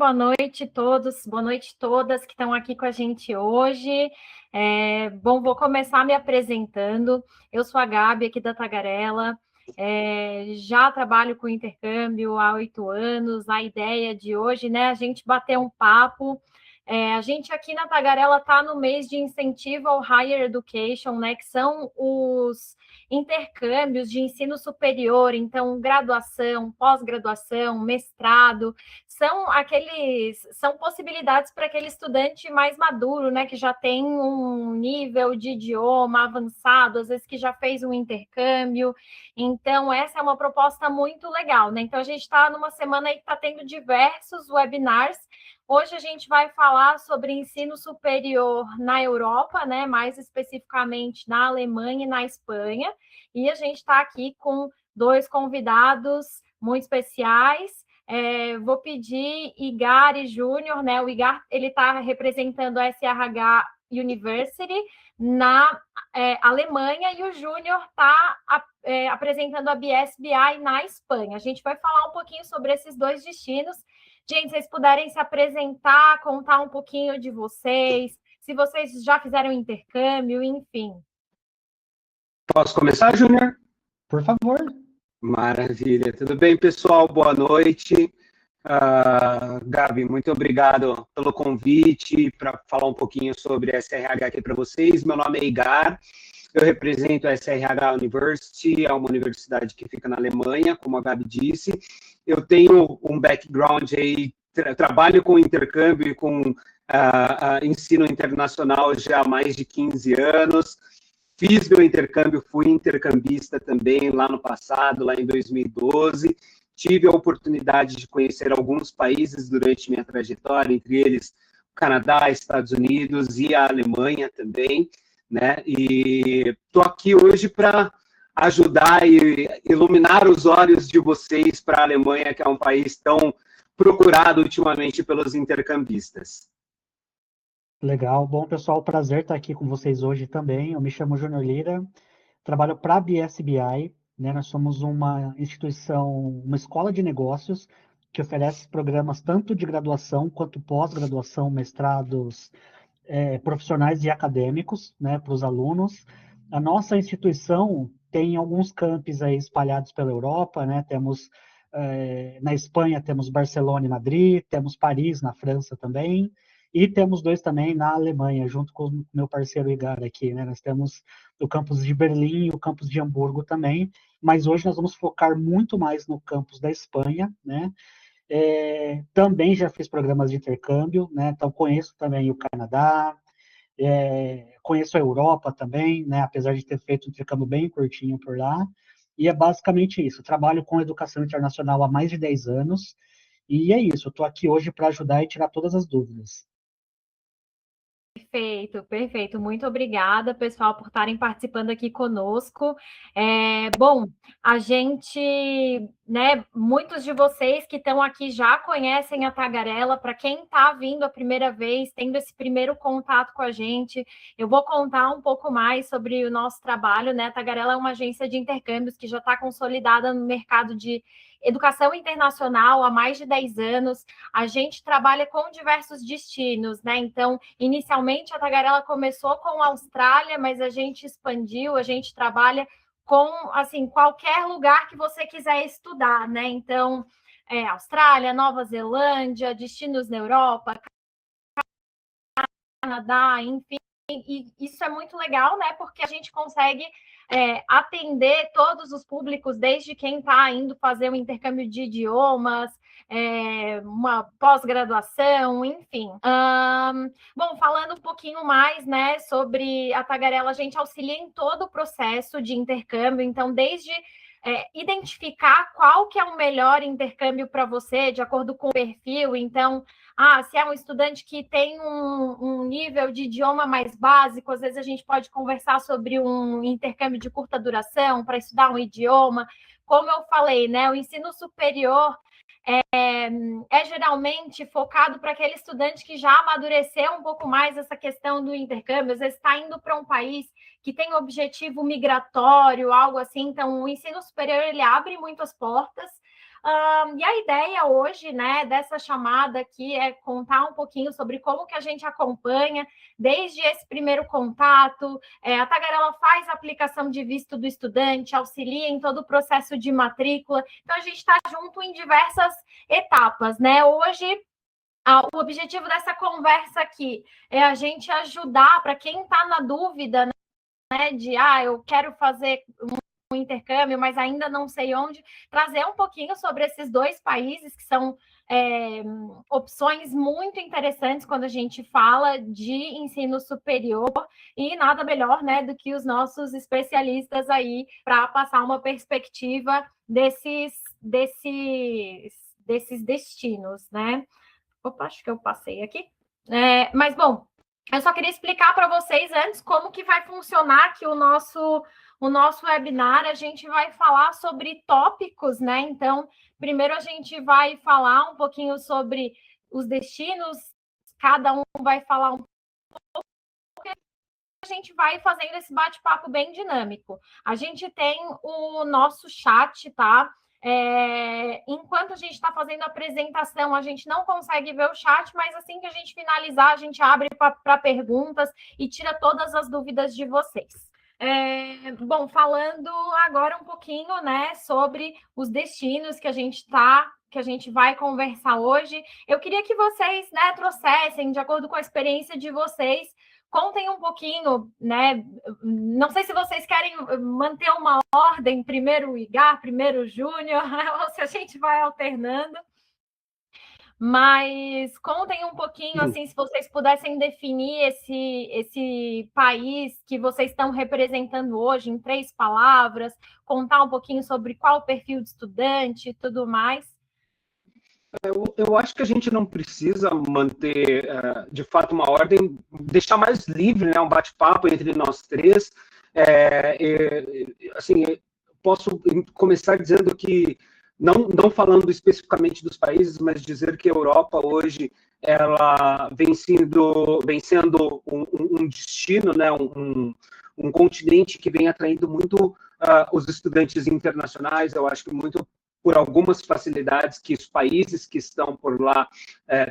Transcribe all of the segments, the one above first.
boa noite a todos, boa noite a todas que estão aqui com a gente hoje. Bom, vou começar me apresentando. Eu sou a Gabi, aqui da Tagarela. Já trabalho com intercâmbio há 8 anos. A ideia de hoje, né, a gente bater um papo. A gente aqui na Tagarela está no mês de incentivo ao Higher Education, né, que são os intercâmbios de ensino superior, então graduação, pós-graduação, mestrado, são possibilidades para aquele estudante mais maduro, né, que já tem um nível de idioma avançado, às vezes que já fez um intercâmbio. Então, essa é uma proposta muito legal, né? Então, a gente está numa semana aí que está tendo diversos webinars. Hoje a gente vai falar sobre ensino superior na Europa, né? Mais especificamente na Alemanha e na Espanha. E a gente está aqui com 2 convidados muito especiais. Vou pedir Igor Júnior, né? O Igor, ele está representando a SRH University na Alemanha e o Júnior está apresentando a BSBI na Espanha. A gente vai falar um pouquinho sobre esses 2 destinos. Gente, se vocês puderem se apresentar, contar um pouquinho de vocês, se vocês já fizeram intercâmbio, enfim. Posso começar, Júnior? Por favor. Maravilha. Tudo bem, pessoal? Boa noite. Gabi, muito obrigado pelo convite para falar um pouquinho sobre a SRH aqui para vocês. Meu nome é Igor, eu represento a SRH University, é uma universidade que fica na Alemanha, como a Gabi disse. Eu tenho um background aí, trabalho com intercâmbio e com ensino internacional já há mais de 15 anos. Fiz meu intercâmbio, fui intercambista também lá no passado, lá em 2012. Tive a oportunidade de conhecer alguns países durante minha trajetória, entre eles o Canadá, Estados Unidos e a Alemanha também, né? E estou aqui hoje para ajudar e iluminar os olhos de vocês para a Alemanha, que é um país tão procurado ultimamente pelos intercambistas. Legal. Bom, pessoal, prazer estar aqui com vocês hoje também. Eu me chamo Júnior Lira, trabalho para a BSBI, né? Nós somos uma instituição, uma escola de negócios que oferece programas tanto de graduação quanto pós-graduação, mestrados, profissionais e acadêmicos, né, para os alunos. A nossa instituição tem alguns campos aí espalhados pela Europa, né? Temos na Espanha temos Barcelona e Madrid, temos Paris na França também, e temos 2 também na Alemanha, junto com o meu parceiro Igor aqui, né? Nós temos o campus de Berlim e o campus de Hamburgo também, mas hoje nós vamos focar muito mais no campus da Espanha, né? Também já fiz programas de intercâmbio, né? Então conheço também o Canadá, conheço a Europa também, né? Apesar de ter feito um intercâmbio bem curtinho por lá. E é basicamente isso. Eu trabalho com educação internacional há mais de 10 anos. E é isso. Eu estou aqui hoje para ajudar e tirar todas as dúvidas. Perfeito, perfeito. Muito obrigada, pessoal, por estarem participando aqui conosco. Bom, a gente, né, muitos de vocês que estão aqui já conhecem a Tagarela. Para quem está vindo a primeira vez, tendo esse primeiro contato com a gente, eu vou contar um pouco mais sobre o nosso trabalho, né? A Tagarela é uma agência de intercâmbios que já está consolidada no mercado de educação internacional há mais de 10 anos. A gente trabalha com diversos destinos, né? Então, inicialmente a Tagarela começou com a Austrália, mas a gente expandiu, a gente trabalha com, assim, qualquer lugar que você quiser estudar, né? Então, Austrália, Nova Zelândia, destinos na Europa, Canadá, enfim. E isso é muito legal, né? Porque a gente consegue atender todos os públicos, desde quem está indo fazer um intercâmbio de idiomas, uma pós-graduação, enfim. Bom, falando um pouquinho mais, né, sobre a Tagarela, a gente auxilia em todo o processo de intercâmbio, então, desde identificar qual que é o melhor intercâmbio para você, de acordo com o perfil. Então, se é um estudante que tem um nível de idioma mais básico, às vezes a gente pode conversar sobre um intercâmbio de curta duração para estudar um idioma. Como eu falei, né, o ensino superior é geralmente focado para aquele estudante que já amadureceu um pouco mais essa questão do intercâmbio, às vezes está indo para um país que tem objetivo migratório, algo assim. Então, o ensino superior, ele abre muitas portas, E a ideia hoje, né, dessa chamada aqui é contar um pouquinho sobre como que a gente acompanha desde esse primeiro contato. A Tagarela faz a aplicação de visto do estudante, auxilia em todo o processo de matrícula. Então, a gente está junto em diversas etapas, né? Hoje, o objetivo dessa conversa aqui é a gente ajudar para quem está na dúvida, né, de eu quero fazer um intercâmbio, mas ainda não sei onde, trazer um pouquinho sobre esses dois países que são opções muito interessantes quando a gente fala de ensino superior, e nada melhor, né, do que os nossos especialistas aí para passar uma perspectiva desses destinos, né? Opa, acho que eu passei aqui. Mas, bom, eu só queria explicar para vocês antes como que vai funcionar aqui o nosso webinar. A gente vai falar sobre tópicos, né? Então, primeiro a gente vai falar um pouquinho sobre os destinos, cada um vai falar um pouco, e a gente vai fazendo esse bate-papo bem dinâmico. A gente tem o nosso chat, tá? Enquanto a gente está fazendo a apresentação, a gente não consegue ver o chat, mas assim que a gente finalizar, a gente abre para perguntas e tira todas as dúvidas de vocês. Bom, falando agora um pouquinho, né, sobre os destinos que a gente vai conversar hoje, eu queria que vocês, né, trouxessem, de acordo com a experiência de vocês, contem um pouquinho, né? Não sei se vocês querem manter uma ordem, primeiro o Igar, primeiro o Júnior, ou se a gente vai alternando. Mas contem um pouquinho, assim, se vocês pudessem definir esse país que vocês estão representando hoje em 3 palavras, contar um pouquinho sobre qual o perfil de estudante e tudo mais. Eu acho que a gente não precisa manter, de fato, uma ordem, deixar mais livre, né, um bate-papo entre nós 3. Assim, posso começar dizendo que, não falando especificamente dos países, mas dizer que a Europa hoje ela vem sendo um destino, né, um continente que vem atraindo muito os estudantes internacionais. Eu acho que muito por algumas facilidades que os países que estão por lá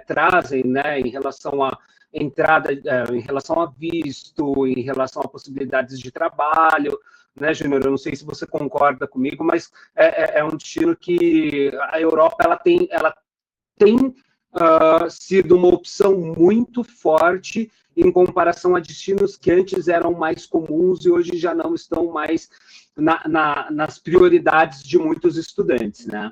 trazem, né, em relação à entrada, em relação a visto, em relação a possibilidades de trabalho, né, Júnior? Eu não sei se você concorda comigo, mas é um destino que a Europa ela tem sido uma opção muito forte em comparação a destinos que antes eram mais comuns e hoje já não estão mais nas prioridades de muitos estudantes, né?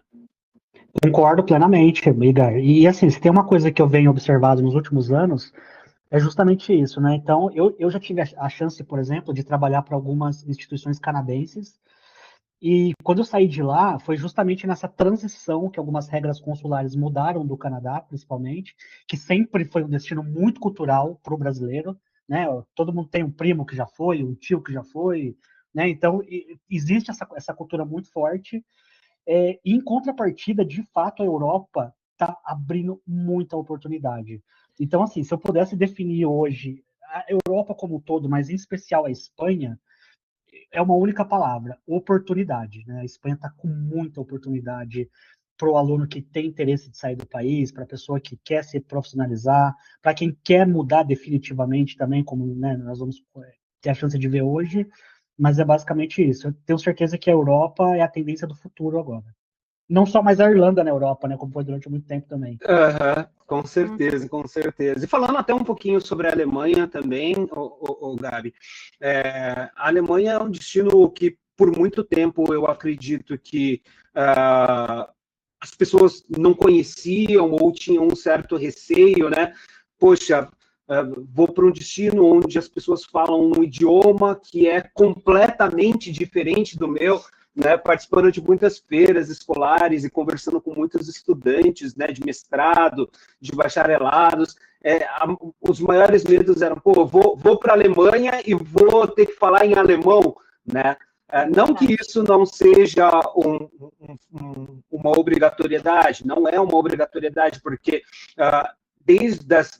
Concordo plenamente, amiga. E assim, se tem uma coisa que eu venho observado nos últimos anos, é justamente isso, né? Então, eu já tive a chance, por exemplo, de trabalhar para algumas instituições canadenses, e quando eu saí de lá, foi justamente nessa transição que algumas regras consulares mudaram do Canadá, principalmente, que sempre foi um destino muito cultural para o brasileiro, né? Todo mundo tem um primo que já foi, um tio que já foi, né? Então, existe essa cultura muito forte. E em contrapartida, de fato, a Europa está abrindo muita oportunidade. Então, assim, se eu pudesse definir hoje a Europa como um todo, mas em especial a Espanha, é uma única palavra: oportunidade, né? A Espanha está com muita oportunidade para o aluno que tem interesse de sair do país, para a pessoa que quer se profissionalizar, para quem quer mudar definitivamente também, como, né, nós vamos ter a chance de ver hoje. Mas é basicamente isso. Eu tenho certeza que a Europa é a tendência do futuro agora. Não só mais a Irlanda na Europa, né, como foi durante muito tempo também. Com certeza, com certeza. E falando até um pouquinho sobre a Alemanha também, Gabi, a Alemanha é um destino que, por muito tempo, eu acredito que as pessoas não conheciam ou tinham um certo receio, né? Poxa, vou para um destino onde as pessoas falam um idioma que é completamente diferente do meu, né, participando de muitas feiras escolares e conversando com muitos estudantes, né, de mestrado, de bacharelados. Os maiores medos eram, vou para a Alemanha e vou ter que falar em alemão, né? Não que isso não seja uma obrigatoriedade, não é uma obrigatoriedade, porque desde das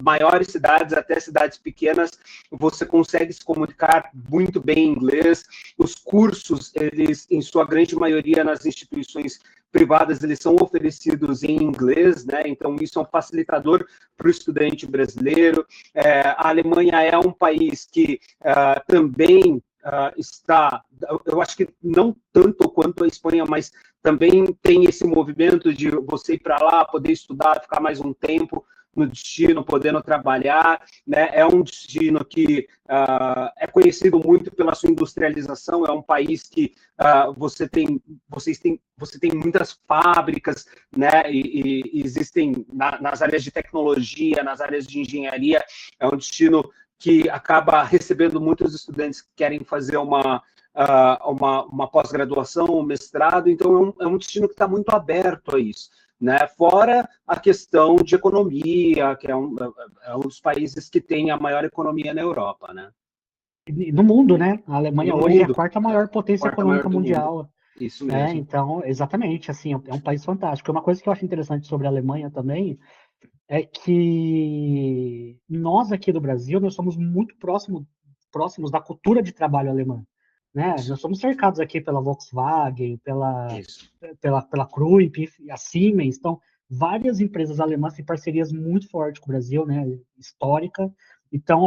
maiores cidades até cidades pequenas, você consegue se comunicar muito bem em inglês. Os cursos, eles, em sua grande maioria, nas instituições privadas, eles são oferecidos em inglês, né? Então, isso é um facilitador para o estudante brasileiro. A Alemanha é um país que também está, eu acho que não tanto quanto a Espanha, mas também tem esse movimento de você ir para lá, poder estudar, ficar mais um tempo no destino, podendo trabalhar, né? É um destino que é conhecido muito pela sua industrialização, é um país que você tem muitas fábricas, né? E existem nas áreas de tecnologia, nas áreas de engenharia, é um destino que acaba recebendo muitos estudantes que querem fazer uma pós-graduação, um mestrado, então é um destino que está muito aberto a isso. Né? Fora a questão de economia, que é um dos países que tem a maior economia na Europa, né? No mundo, né? A Alemanha hoje é a quarta maior potência econômica mundial. Isso mesmo. Então, exatamente, assim, é um país fantástico. Uma coisa que eu acho interessante sobre a Alemanha também é que nós aqui do Brasil, nós somos muito próximos da cultura de trabalho alemã. Né? Nós somos cercados aqui pela Volkswagen, pela Krupp, a Siemens, então várias empresas alemãs têm parcerias muito fortes com o Brasil, né? Histórica. Então,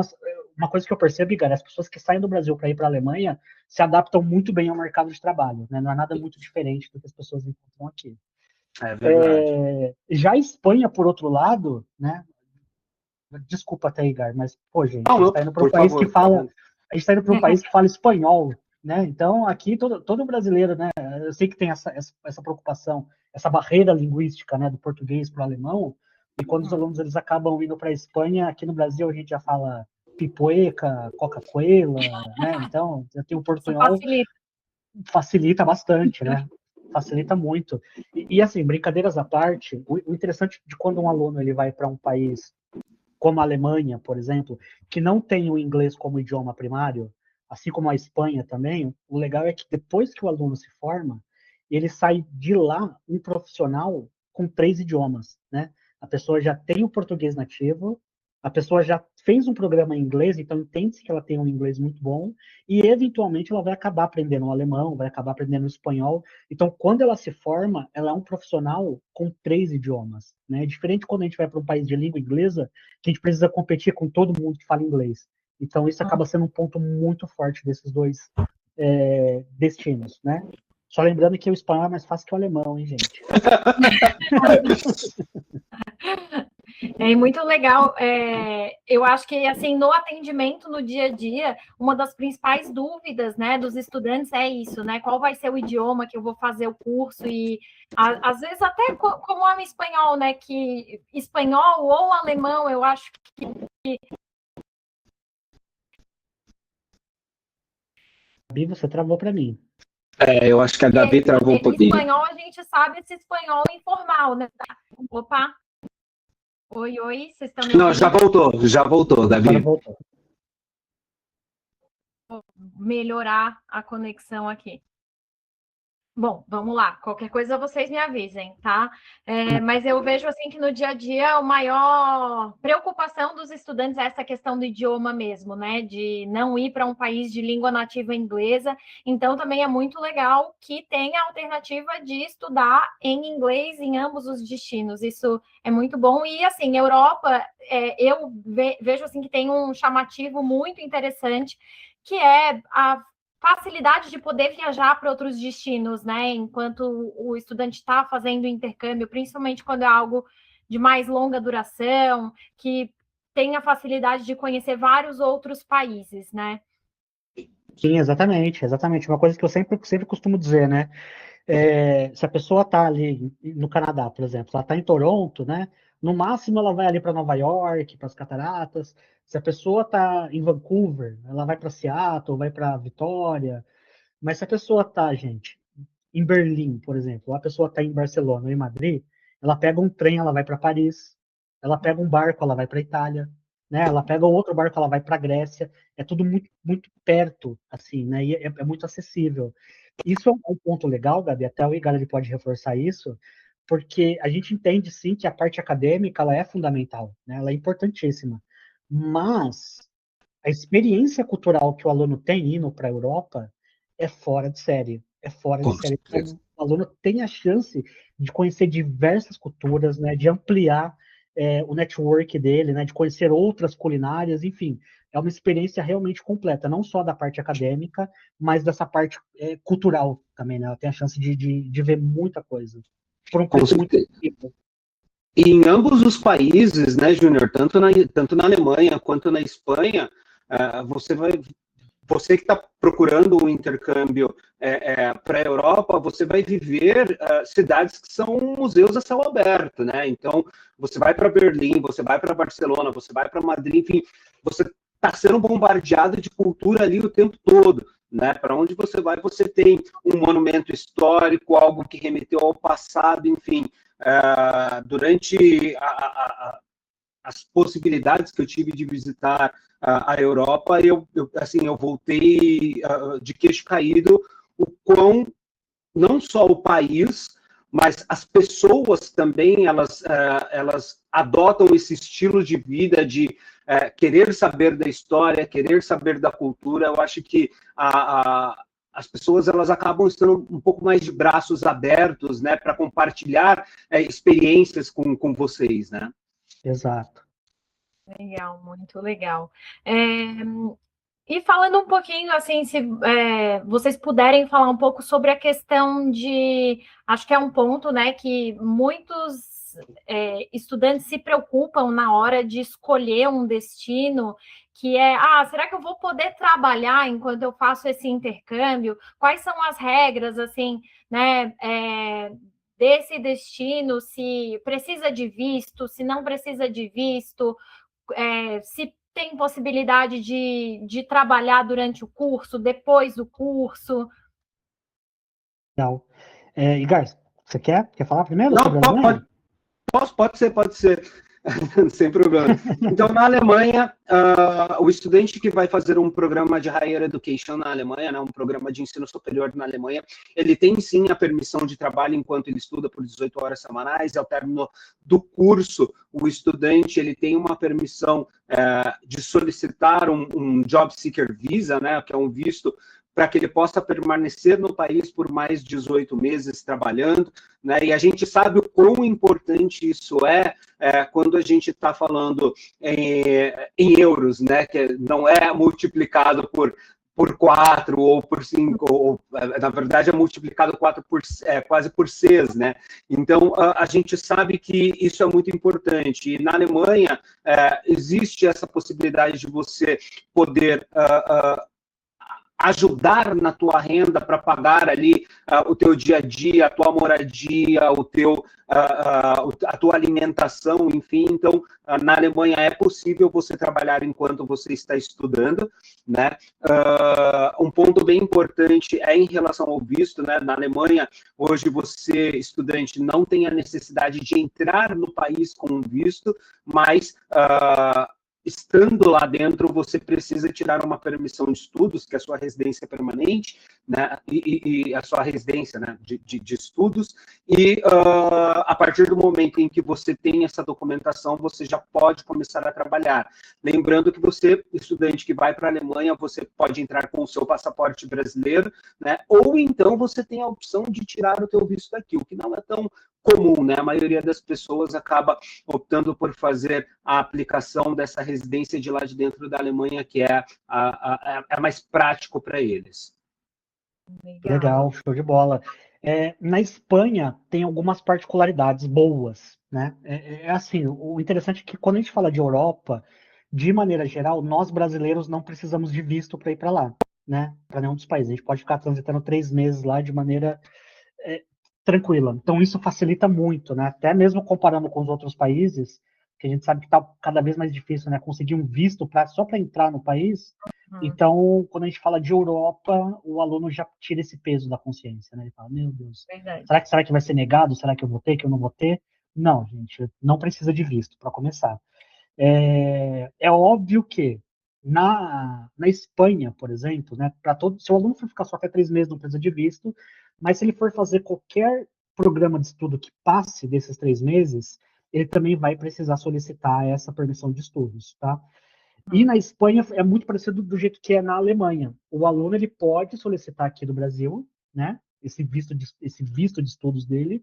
uma coisa que eu percebo, Igor, as pessoas que saem do Brasil para ir para a Alemanha se adaptam muito bem ao mercado de trabalho, né? Não é nada muito diferente do que as pessoas encontram aqui. É verdade. Já a Espanha, por outro lado, né? Desculpa até, Igor, mas, pô, gente, a gente está indo para um país que fala. A gente está indo para um país que fala espanhol, né? Então, aqui, todo brasileiro, né? Eu sei que tem essa preocupação, essa barreira linguística, né? Do português para o alemão. E quando os alunos eles acabam indo para a Espanha, aqui no Brasil a gente já fala pipoeca, Coca-Cola, né? Então, já tem o portunhol. Facilita bastante, né? Facilita muito. E assim, brincadeiras à parte, o interessante de quando um aluno ele vai para um país como a Alemanha, por exemplo, que não tem o inglês como idioma primário, assim como a Espanha também, o legal é que depois que o aluno se forma, ele sai de lá um profissional com 3 idiomas, né? A pessoa já tem o português nativo, a pessoa já fez um programa em inglês, então entende-se que ela tem um inglês muito bom, e eventualmente ela vai acabar aprendendo o alemão, vai acabar aprendendo o espanhol. Então, quando ela se forma, ela é um profissional com 3 idiomas, né? Diferente quando a gente vai para um país de língua inglesa, que a gente precisa competir com todo mundo que fala inglês. Então, isso acaba sendo um ponto muito forte desses dois destinos, né? Só lembrando que o espanhol é mais fácil que o alemão, hein, gente? É muito legal. Eu acho que, assim, no atendimento, no dia a dia, uma das principais dúvidas, né, dos estudantes é isso, né? Qual vai ser o idioma que eu vou fazer o curso? E, às vezes, até como é o espanhol, né? Que espanhol ou alemão, eu acho que... Gabi, você travou para mim. Eu acho que a Gabi travou um pouquinho. Espanhol, a gente sabe esse espanhol informal, né? Opa! Oi, vocês estão me ouvindo? Não, já voltou, Gabi. Agora voltou. Vou melhorar a conexão aqui. Bom, vamos lá. Qualquer coisa vocês me avisem, tá? Mas eu vejo assim que no dia a dia a maior preocupação dos estudantes é essa questão do idioma mesmo, né? De não ir para um país de língua nativa inglesa. Então também é muito legal que tenha a alternativa de estudar em inglês em ambos os destinos. Isso é muito bom. E assim, Europa, eu vejo assim que tem um chamativo muito interessante, que é a facilidade de poder viajar para outros destinos, né? Enquanto o estudante está fazendo intercâmbio, principalmente quando é algo de mais longa duração, que tem a facilidade de conhecer vários outros países, né? Sim, exatamente. Uma coisa que eu sempre costumo dizer, né? Se a pessoa está ali no Canadá, por exemplo, ela está em Toronto, né? No máximo ela vai ali para Nova York, para as Cataratas. Se a pessoa está em Vancouver, ela vai para Seattle, vai para Vitória. Mas se a pessoa está, gente, em Berlim, por exemplo, ou a pessoa está em Barcelona ou em Madrid, ela pega um trem, ela vai para Paris. Ela pega um barco, ela vai para Itália, né? Ela pega outro barco, ela vai para Grécia. É tudo muito, muito perto, assim, né? E é muito acessível. Isso é um ponto legal, Gabi, até o Igor pode reforçar isso, porque a gente entende, sim, que a parte acadêmica ela é fundamental, né? Ela é importantíssima. Mas a experiência cultural que o aluno tem indo para a Europa é fora de série. É fora de série. Então, o aluno tem a chance de conhecer diversas culturas, né, de ampliar o network dele, né, de conhecer outras culinárias, enfim, é uma experiência realmente completa, não só da parte acadêmica, mas dessa parte cultural também, né? Ela tem a chance de ver muita coisa, por um Com preço muito certeza. acessível. E em ambos os países, né, Júnior, tanto na Alemanha quanto na Espanha, você que está procurando um intercâmbio para a Europa, você vai viver cidades que são museus a céu aberto, né? Então, você vai para Berlim, você vai para Barcelona, você vai para Madrid, enfim, você está sendo bombardeado de cultura ali o tempo todo, né? Para onde você vai, você tem um monumento histórico, algo que remeteu ao passado, enfim. Durante as possibilidades que eu tive de visitar a Europa, eu voltei de queixo caído o quão não só o país, mas as pessoas também, elas adotam esse estilo de vida de querer saber da história, querer saber da cultura. Eu acho que as pessoas elas acabam estando um pouco mais de braços abertos, né, para compartilhar experiências com vocês, né? Exato. Legal, muito legal. E falando um pouquinho, assim, se vocês puderem falar um pouco sobre a questão de... Acho que é um ponto, né, que muitos estudantes se preocupam na hora de escolher um destino, que é, será que eu vou poder trabalhar enquanto eu faço esse intercâmbio? Quais são as regras, assim, né, desse destino? Se precisa de visto, se não precisa de visto, se tem possibilidade de trabalhar durante o curso, depois do curso? Legal. Igar, você quer falar primeiro Não, sobre a Alemanha? pode ser, sem problema. Então, na Alemanha, o estudante que vai fazer um programa de Higher Education na Alemanha, né, um programa de ensino superior na Alemanha, ele tem sim a permissão de trabalho enquanto ele estuda por 18 horas semanais. Ao término do curso, o estudante ele tem uma permissão de solicitar um Job Seeker Visa, né, que é um visto para que ele possa permanecer no país por mais 18 meses trabalhando, né? E a gente sabe o quão importante isso quando a gente está falando em euros, né? Que não é multiplicado por 4 ou por 5, ou, na verdade é multiplicado quase por 6, né? Então, a gente sabe que isso é muito importante. E na Alemanha, existe essa possibilidade de você poder ajudar na tua renda para pagar ali o teu dia a dia, a tua moradia, a tua alimentação, enfim. Então, na Alemanha é possível você trabalhar enquanto você está estudando, né? Um ponto bem importante é em relação ao visto, né? Na Alemanha, hoje você, estudante, não tem a necessidade de entrar no país com um visto, mas estando lá dentro, você precisa tirar uma permissão de estudos, que é a sua residência permanente, né, e a sua residência, né, de estudos, e a partir do momento em que você tem essa documentação, você já pode começar a trabalhar. Lembrando que você, estudante que vai para a Alemanha, você pode entrar com o seu passaporte brasileiro, né, ou então você tem a opção de tirar o teu visto daqui, o que não é tão comum, né? A maioria das pessoas acaba optando por fazer a aplicação dessa residência de lá de dentro da Alemanha, que é mais prático para eles. Legal, show de bola. Na Espanha tem algumas particularidades boas, né? Assim, o interessante é que quando a gente fala de Europa, de maneira geral, nós brasileiros não precisamos de visto para ir para lá, né? Para nenhum dos países. A gente pode ficar transitando 3 meses lá de maneira tranquila. Então isso facilita muito, né? Até mesmo comparando com os outros países, que a gente sabe que está cada vez mais difícil, né? Conseguir um visto só para entrar no país. Então, quando a gente fala de Europa, o aluno já tira esse peso da consciência, né? Ele fala, meu Deus, Verdade. será que vai ser negado? Será que eu vou ter, que eu não vou ter? Não, gente, não precisa de visto para começar. É óbvio que na Espanha, por exemplo, né, se o aluno for ficar só até 3 meses, não precisa de visto, mas se ele for fazer qualquer programa de estudo que passe desses 3 meses, ele também vai precisar solicitar essa permissão de estudos, tá? E na Espanha é muito parecido do jeito que é na Alemanha. O aluno ele pode solicitar aqui do Brasil, né? esse visto de estudos dele,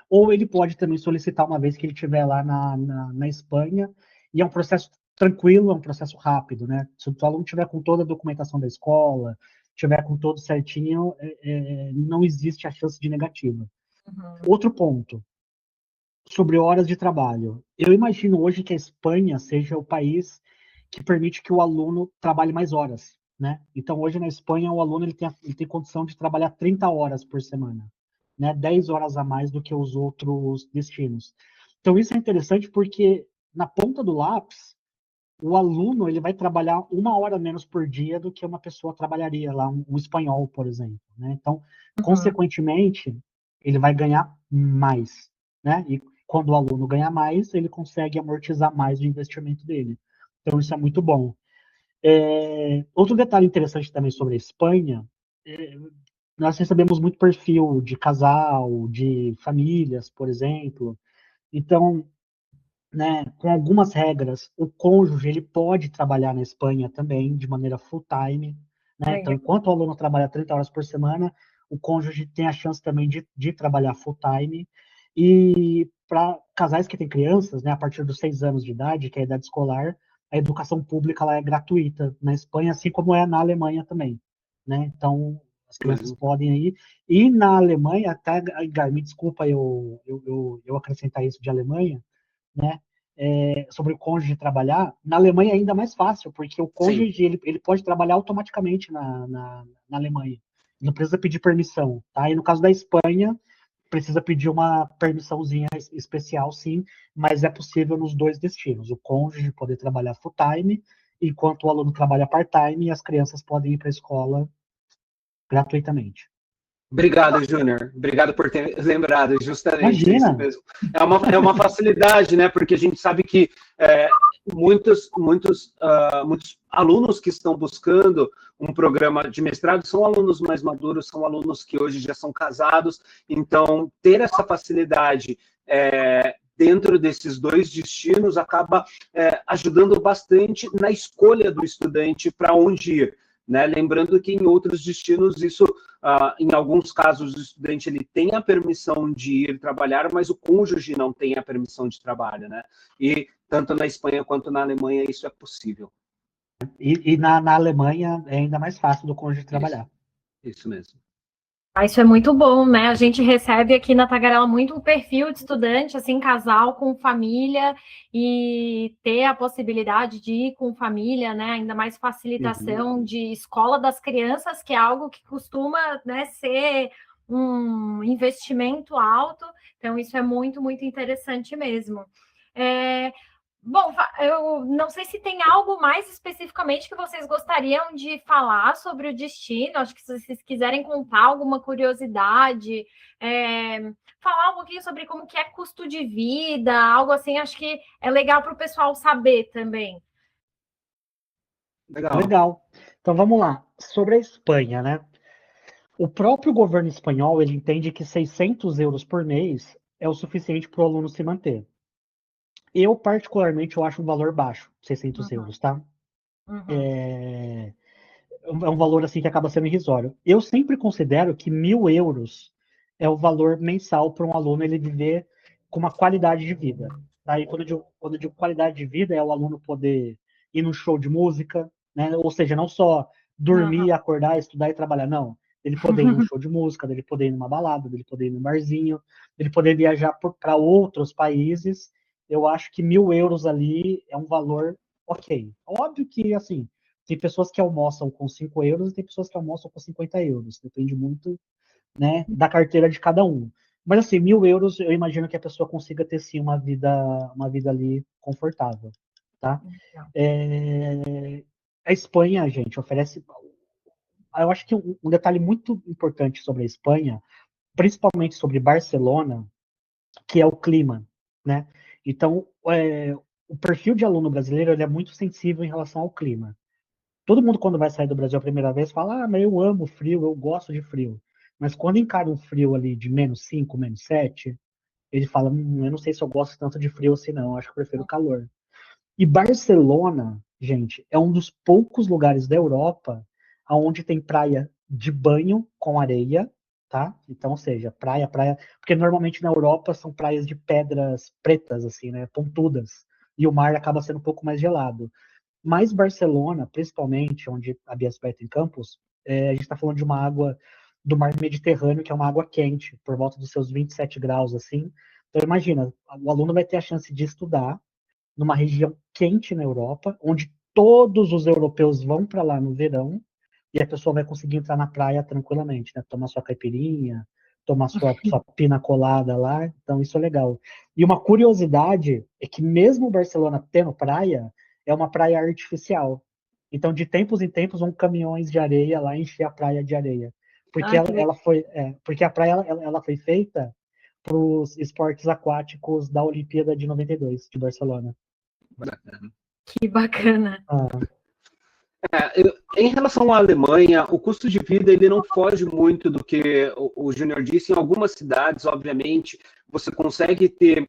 ou ele pode também solicitar uma vez que ele estiver lá na Espanha, e é um processo tranquilo, é um processo rápido, né? Se o aluno tiver com toda a documentação da escola, tiver com tudo certinho, não existe a chance de negativa. Uhum. Outro ponto, sobre horas de trabalho. Eu imagino hoje que a Espanha seja o país que permite que o aluno trabalhe mais horas, né? Então, hoje na Espanha, o aluno ele tem condição de trabalhar 30 horas por semana, né? 10 horas a mais do que os outros destinos. Então, isso é interessante porque, na ponta do lápis, o aluno ele vai trabalhar 1 hora menos por dia do que uma pessoa trabalharia lá, um espanhol, por exemplo, né? Então, consequentemente, ele vai ganhar mais, né? E quando o aluno ganha mais, ele consegue amortizar mais o investimento dele. Então, isso é muito bom. Outro detalhe interessante também sobre a Espanha, é, nós recebemos muito perfil de casal, de famílias, por exemplo. Então, né, com algumas regras, o cônjuge ele pode trabalhar na Espanha também de maneira full time, né? Então, Legal. enquanto o aluno trabalha 30 horas por semana, o cônjuge tem a chance também de trabalhar full time. E para casais que têm crianças, né, a partir dos 6 anos de idade, que é a idade escolar, a educação pública ela é gratuita na Espanha, assim como é na Alemanha também, né? Então, as crianças Mesmo. podem ir. E na Alemanha, até, me desculpa eu acrescentar isso de Alemanha, né? Sobre o cônjuge trabalhar, na Alemanha é ainda mais fácil, porque o Sim. cônjuge ele pode trabalhar automaticamente na Alemanha. Não precisa pedir permissão, tá? E no caso da Espanha, precisa pedir uma permissãozinha especial, sim, mas é possível nos dois destinos. O cônjuge poder trabalhar full time, enquanto o aluno trabalha part-time e as crianças podem ir para a escola gratuitamente. Obrigado, Júnior. Obrigado por ter lembrado, justamente isso Imagina! mesmo. É uma facilidade, né? Porque a gente sabe que muitos alunos que estão buscando um programa de mestrado são alunos mais maduros, são alunos que hoje já são casados. Então, ter essa facilidade dentro desses dois destinos acaba ajudando bastante na escolha do estudante para onde ir. Né? Lembrando que em outros destinos isso, em alguns casos, o estudante ele tem a permissão de ir trabalhar, mas o cônjuge não tem a permissão de trabalho, né? E tanto na Espanha quanto na Alemanha isso é possível. E na Alemanha é ainda mais fácil do cônjuge Isso, trabalhar. isso mesmo. Isso é muito bom, né? A gente recebe aqui na Tagarela muito um perfil de estudante, assim, casal com família, e ter a possibilidade de ir com família, né? Ainda mais facilitação de escola das crianças, que é algo que costuma, né, ser um investimento alto. Então, isso é muito, muito interessante mesmo. Bom, eu não sei se tem algo mais especificamente que vocês gostariam de falar sobre o destino. Acho que se vocês quiserem contar alguma curiosidade, falar um pouquinho sobre como que é custo de vida, algo assim, acho que é legal para o pessoal saber também. Legal. Legal. Então vamos lá. Sobre a Espanha, né? O próprio governo espanhol ele entende que 600 euros por mês é o suficiente para o aluno se manter. Eu, particularmente, eu acho um valor baixo, 600 Uhum, euros, tá? uhum, É um valor assim que acaba sendo irrisório. Eu sempre considero que 1.000 euros é o valor mensal para um aluno ele viver com uma qualidade de vida. Tá? E quando eu digo qualidade de vida, é o aluno poder ir no show de música, né? Ou seja, não só dormir, uhum. acordar, estudar e trabalhar, não. Ele poder ir num show de música, dele poder ir numa balada, dele poder ir num barzinho, dele poder viajar para outros países. Eu acho que 1.000 euros ali é um valor ok. Óbvio que, assim, tem pessoas que almoçam com 5 euros e tem pessoas que almoçam com 50 euros. Depende muito, né, da carteira de cada um. Mas assim, 1.000 euros eu imagino que a pessoa consiga ter sim uma vida ali confortável, tá? A Espanha, gente, oferece. Eu acho que um detalhe muito importante sobre a Espanha, principalmente sobre Barcelona, que é o clima, né? Então, o perfil de aluno brasileiro ele é muito sensível em relação ao clima. Todo mundo, quando vai sair do Brasil a primeira vez, fala: mas eu amo frio, eu gosto de frio. Mas quando encara um frio ali de -5, -7, ele fala: eu não sei se eu gosto tanto de frio assim, não, eu acho que eu prefiro calor. E Barcelona, gente, é um dos poucos lugares da Europa onde tem praia de banho com areia tá? Então, ou seja, praia, porque normalmente na Europa são praias de pedras pretas, assim, né, pontudas, e o mar acaba sendo um pouco mais gelado. Mas Barcelona, principalmente, onde a BSB tem campus, a gente está falando de uma água do mar Mediterrâneo, que é uma água quente, por volta dos seus 27 graus, assim. Então, imagina, o aluno vai ter a chance de estudar numa região quente na Europa, onde todos os europeus vão para lá no verão, e a pessoa vai conseguir entrar na praia tranquilamente, né? Tomar sua caipirinha, tomar sua pina colada lá, então isso é legal. E uma curiosidade é que mesmo Barcelona tendo praia, é uma praia artificial. Então, de tempos em tempos, vão caminhões de areia lá encher a praia de areia. Porque porque a praia ela foi feita para os esportes aquáticos da Olimpíada de 92, de Barcelona. Que bacana. Em relação à Alemanha, o custo de vida ele não foge muito do que o Júnior disse. Em algumas cidades, obviamente, você consegue ter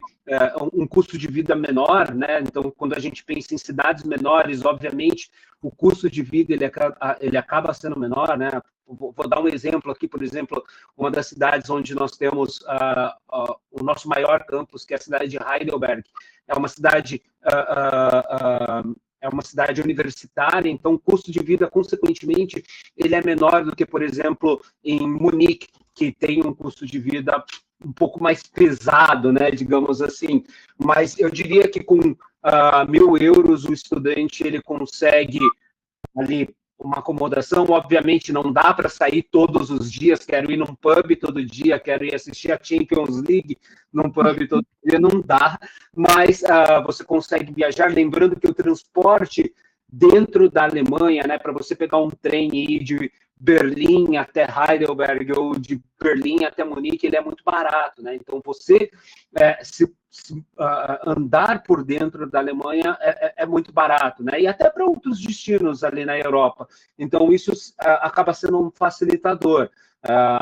um custo de vida menor, né? Então, quando a gente pensa em cidades menores, obviamente, o custo de vida ele acaba sendo menor, né? Vou dar um exemplo aqui, por exemplo, uma das cidades onde nós temos o nosso maior campus, que é a cidade de Heidelberg. É uma cidade universitária, então o custo de vida, consequentemente, ele é menor do que, por exemplo, em Munique, que tem um custo de vida um pouco mais pesado, né, digamos assim. Mas eu diria que com 1.000 euros o estudante ele consegue ali uma acomodação. Obviamente não dá para sair todos os dias, quero ir num pub todo dia, quero ir assistir a Champions League num pub todo dia, não dá, mas você consegue viajar, lembrando que o transporte dentro da Alemanha, né, para você pegar um trem e ir de Berlim até Heidelberg ou de Berlim até Munique, ele é muito barato, né? Então você andar por dentro da Alemanha é muito barato, né? E até para outros destinos ali na Europa. Então isso acaba sendo um facilitador.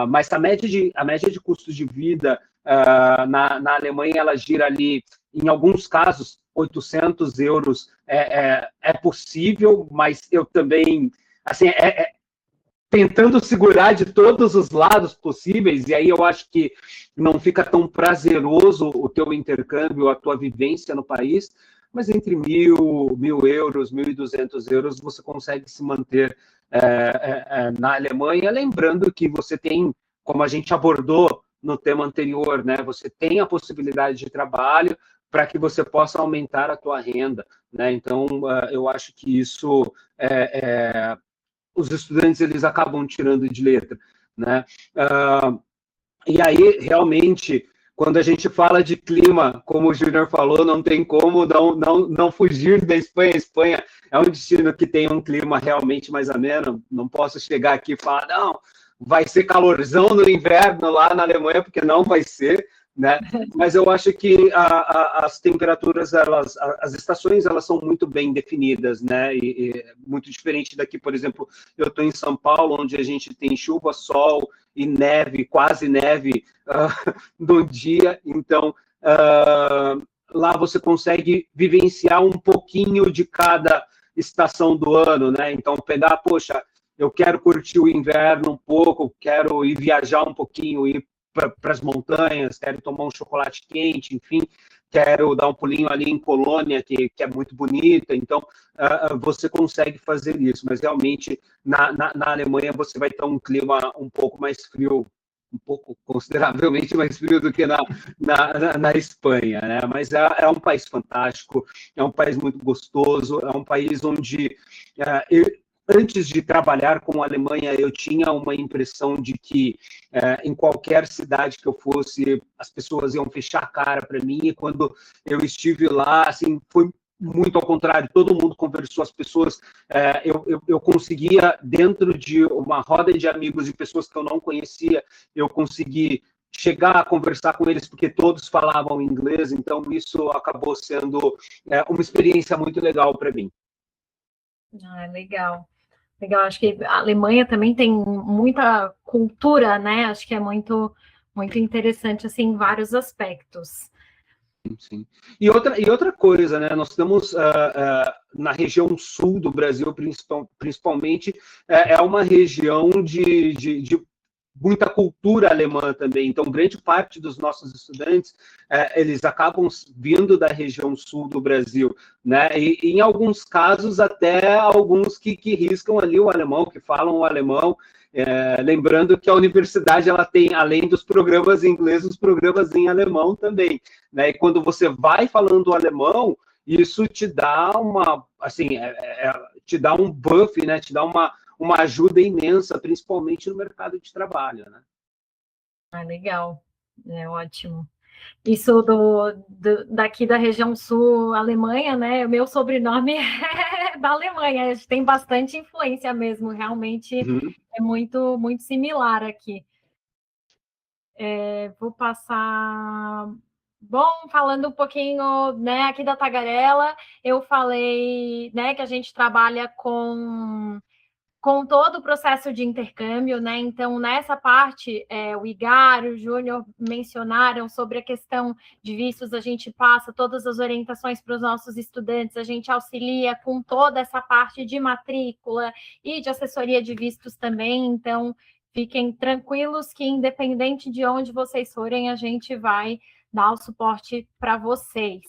Mas a média de custo de vida na Alemanha ela gira ali, em alguns casos, 800 euros é possível, mas eu também, assim, tentando segurar de todos os lados possíveis, e aí eu acho que não fica tão prazeroso o teu intercâmbio, a tua vivência no país, mas entre 1.000 euros, 1.200 euros, você consegue se manter na Alemanha, lembrando que você tem, como a gente abordou no tema anterior, né, você tem a possibilidade de trabalho para que você possa aumentar a tua renda, né? Então, eu acho que isso os estudantes eles acabam tirando de letra, né? E aí, realmente, quando a gente fala de clima, como o Júnior falou, não tem como não fugir da Espanha. A Espanha é um destino que tem um clima realmente mais ameno. Não posso chegar aqui e falar, não, vai ser calorzão no inverno lá na Alemanha, porque não vai ser, né? Mas eu acho que as temperaturas, as estações, elas são muito bem definidas, né? E muito diferente daqui, por exemplo, eu estou em São Paulo, onde a gente tem chuva, sol e neve, quase neve no dia. Então, lá você consegue vivenciar um pouquinho de cada estação do ano, né? Então, pegar, poxa, eu quero curtir o inverno um pouco, quero ir viajar um pouquinho, ir para as montanhas, quero tomar um chocolate quente, enfim, quero dar um pulinho ali em Colônia, que é muito bonita. Então, você consegue fazer isso, mas realmente na Alemanha você vai ter um clima um pouco mais frio, um pouco consideravelmente mais frio do que na Espanha, né? Mas é um país fantástico, é um país muito gostoso, é um país onde antes de trabalhar com a Alemanha, eu tinha uma impressão de que em qualquer cidade que eu fosse, as pessoas iam fechar a cara para mim, e quando eu estive lá, assim, foi muito ao contrário, todo mundo conversou, as pessoas, eu conseguia, dentro de uma roda de amigos, de pessoas que eu não conhecia, eu consegui chegar a conversar com eles, porque todos falavam inglês, então isso acabou sendo uma experiência muito legal para mim. Legal. Legal, acho que a Alemanha também tem muita cultura, né? Acho que é muito, muito interessante, assim, em vários aspectos. Sim. E outra coisa, né? Nós estamos na região sul do Brasil, principalmente, é uma região de muita cultura alemã também. Então, grande parte dos nossos estudantes, eles acabam vindo da região sul do Brasil, né? E em alguns casos, até alguns que riscam ali o alemão, que falam o alemão. Lembrando que a universidade ela tem, além dos programas em inglês, os programas em alemão também, né? E quando você vai falando alemão, isso te dá te dá um buff, né? Te dá uma ajuda imensa, principalmente no mercado de trabalho, né? Legal, ótimo. Isso daqui da região sul, Alemanha, né? O meu sobrenome é da Alemanha, a gente tem bastante influência mesmo, realmente é muito, muito similar aqui. Vou passar... Bom, falando um pouquinho, né, aqui da Tagarela, eu falei, né, que a gente trabalha com todo o processo de intercâmbio, né? Então, nessa parte, o Igar, o Júnior mencionaram sobre a questão de vistos, a gente passa todas as orientações para os nossos estudantes, a gente auxilia com toda essa parte de matrícula e de assessoria de vistos também, então fiquem tranquilos que, independente de onde vocês forem, a gente vai dar o suporte para vocês.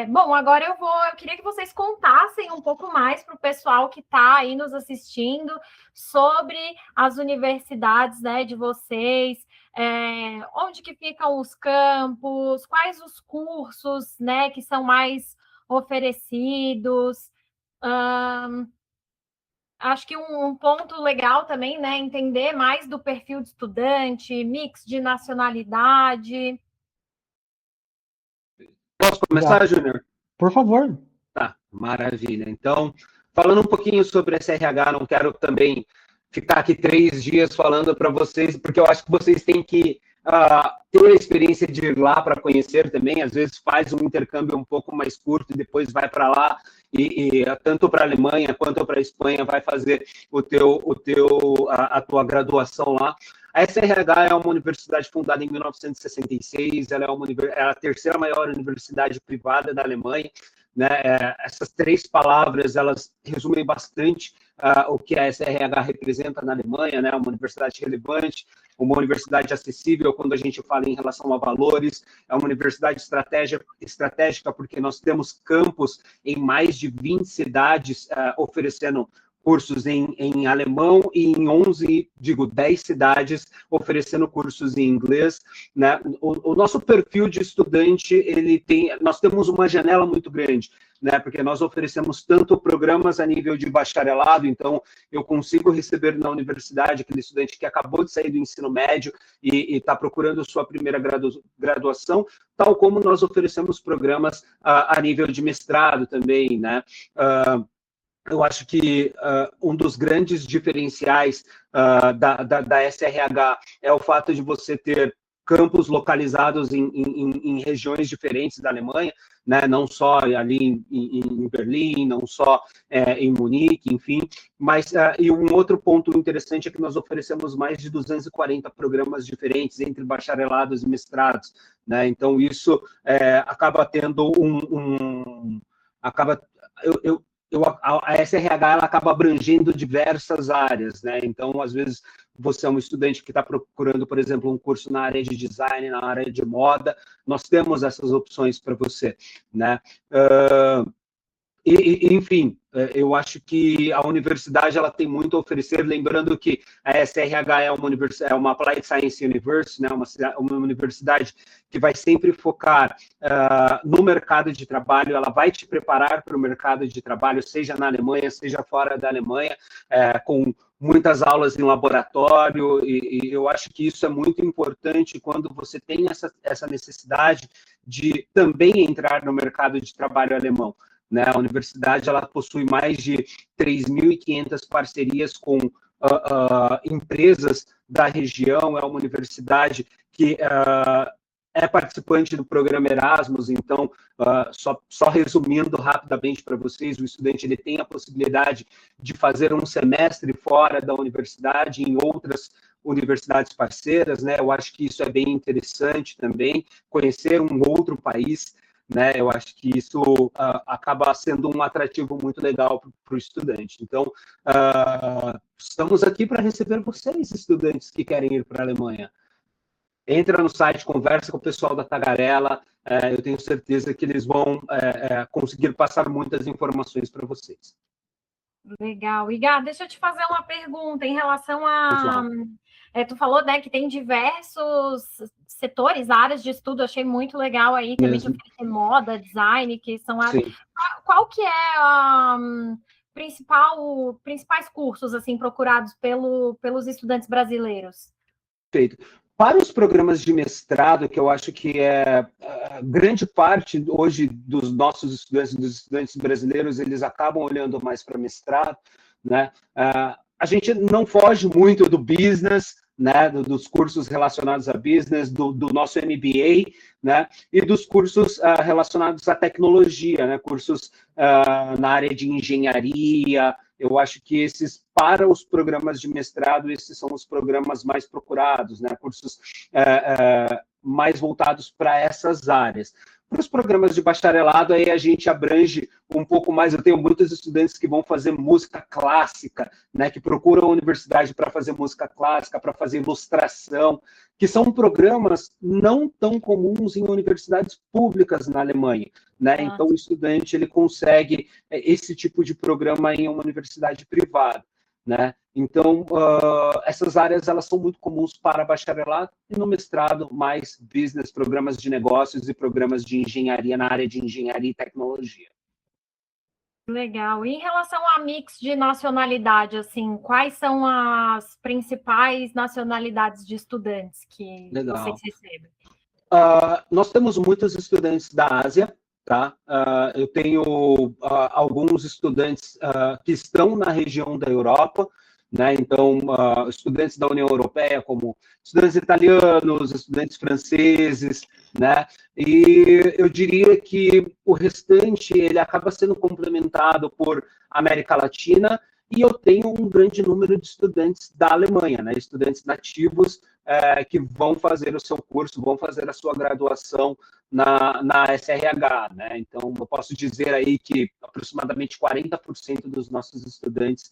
Bom, agora eu queria que vocês contassem um pouco mais para o pessoal que está aí nos assistindo sobre as universidades, né, de vocês, onde que ficam os campos, quais os cursos, né, que são mais oferecidos. Acho que um ponto legal também, né, entender mais do perfil de estudante, mix de nacionalidade. Posso começar, Júnior? Por favor. Tá, maravilha. Então, falando um pouquinho sobre SRH, não quero também ficar aqui 3 dias falando para vocês, porque eu acho que vocês têm que ter a experiência de ir lá para conhecer também. Às vezes faz um intercâmbio um pouco mais curto e depois vai para lá e tanto para a Alemanha quanto para a Espanha vai fazer a tua graduação lá. A SRH é uma universidade fundada em 1966, ela é a terceira maior universidade privada da Alemanha, né? Essas 3 palavras, elas resumem bastante o que a SRH representa na Alemanha, né? Uma universidade relevante, uma universidade acessível quando a gente fala em relação a valores, é uma universidade estratégica porque nós temos campus em mais de 20 cidades oferecendo cursos em alemão e em 10 cidades oferecendo cursos em inglês, né? O nosso perfil de estudante, nós temos uma janela muito grande, né? Porque nós oferecemos tanto programas a nível de bacharelado, então eu consigo receber na universidade aquele estudante que acabou de sair do ensino médio e está procurando sua primeira graduação, tal como nós oferecemos programas a nível de mestrado também, né? Eu acho que um dos grandes diferenciais da SRH é o fato de você ter campos localizados em regiões diferentes da Alemanha, né? Não só ali em Berlim, não só em Munique, enfim. Mas, e um outro ponto interessante é que nós oferecemos mais de 240 programas diferentes entre bacharelados e mestrados, né? Então, isso acaba tendo a SRH ela acaba abrangendo diversas áreas, né? Então, às vezes, você é um estudante que está procurando, por exemplo, um curso na área de design, na área de moda, nós temos essas opções para você, né? Enfim, eu acho que a universidade ela tem muito a oferecer, lembrando que a SRH é uma Applied Science University, né, uma universidade que vai sempre focar no mercado de trabalho, ela vai te preparar para o mercado de trabalho, seja na Alemanha, seja fora da Alemanha, com muitas aulas em laboratório, e eu acho que isso é muito importante quando você tem essa necessidade de também entrar no mercado de trabalho alemão. Né? A universidade ela possui mais de 3.500 parcerias com empresas da região, é uma universidade que é participante do programa Erasmus, então, só resumindo rapidamente para vocês, o estudante ele tem a possibilidade de fazer um semestre fora da universidade, em outras universidades parceiras, né? Eu acho que isso é bem interessante também, conhecer um outro país, né? Eu acho que isso acaba sendo um atrativo muito legal para o estudante. Então, estamos aqui para receber vocês, estudantes que querem ir para a Alemanha. Entra no site, conversa com o pessoal da Tagarela, eu tenho certeza que eles vão conseguir passar muitas informações para vocês. Legal. Iga, deixa eu te fazer uma pergunta em relação Pessoal. Tu falou, né, que tem diversos setores, áreas de estudo, achei muito legal aí também que oferece moda, design, que são as... Sim. Qual que é principais cursos assim procurados pelos estudantes brasileiros? Perfeito. Para os programas de mestrado, que eu acho que é grande parte hoje dos nossos estudantes, dos estudantes brasileiros, eles acabam olhando mais para mestrado, né? A gente não foge muito do business, né? Dos cursos relacionados a business, do nosso MBA, né? E dos cursos relacionados à tecnologia, né? Cursos na área de engenharia. Eu acho que para os programas de mestrado, esses são os programas mais procurados, né? Cursos mais voltados para essas áreas. Para os programas de bacharelado, aí a gente abrange um pouco mais. Eu tenho muitos estudantes que vão fazer música clássica, né? Que procuram a universidade para fazer música clássica, para fazer ilustração, que são programas não tão comuns em universidades públicas na Alemanha, né? Então, o estudante ele consegue esse tipo de programa em uma universidade privada, né? Então, essas áreas elas são muito comuns para bacharelado e no mestrado, mais business, programas de negócios e programas de engenharia na área de engenharia e tecnologia. Legal. E em relação a mix de nacionalidade, assim, quais são as principais nacionalidades de estudantes que vocês recebem? Nós temos muitos estudantes da Ásia, tá? Eu tenho alguns estudantes que estão na região da Europa, né? Então, estudantes da União Europeia, como estudantes italianos, estudantes franceses, né? E eu diria que o restante ele acaba sendo complementado por América Latina, e eu tenho um grande número de estudantes da Alemanha, né? Estudantes nativos que vão fazer o seu curso, vão fazer a sua graduação na SRH, né? Então, eu posso dizer aí que aproximadamente 40% dos nossos estudantes,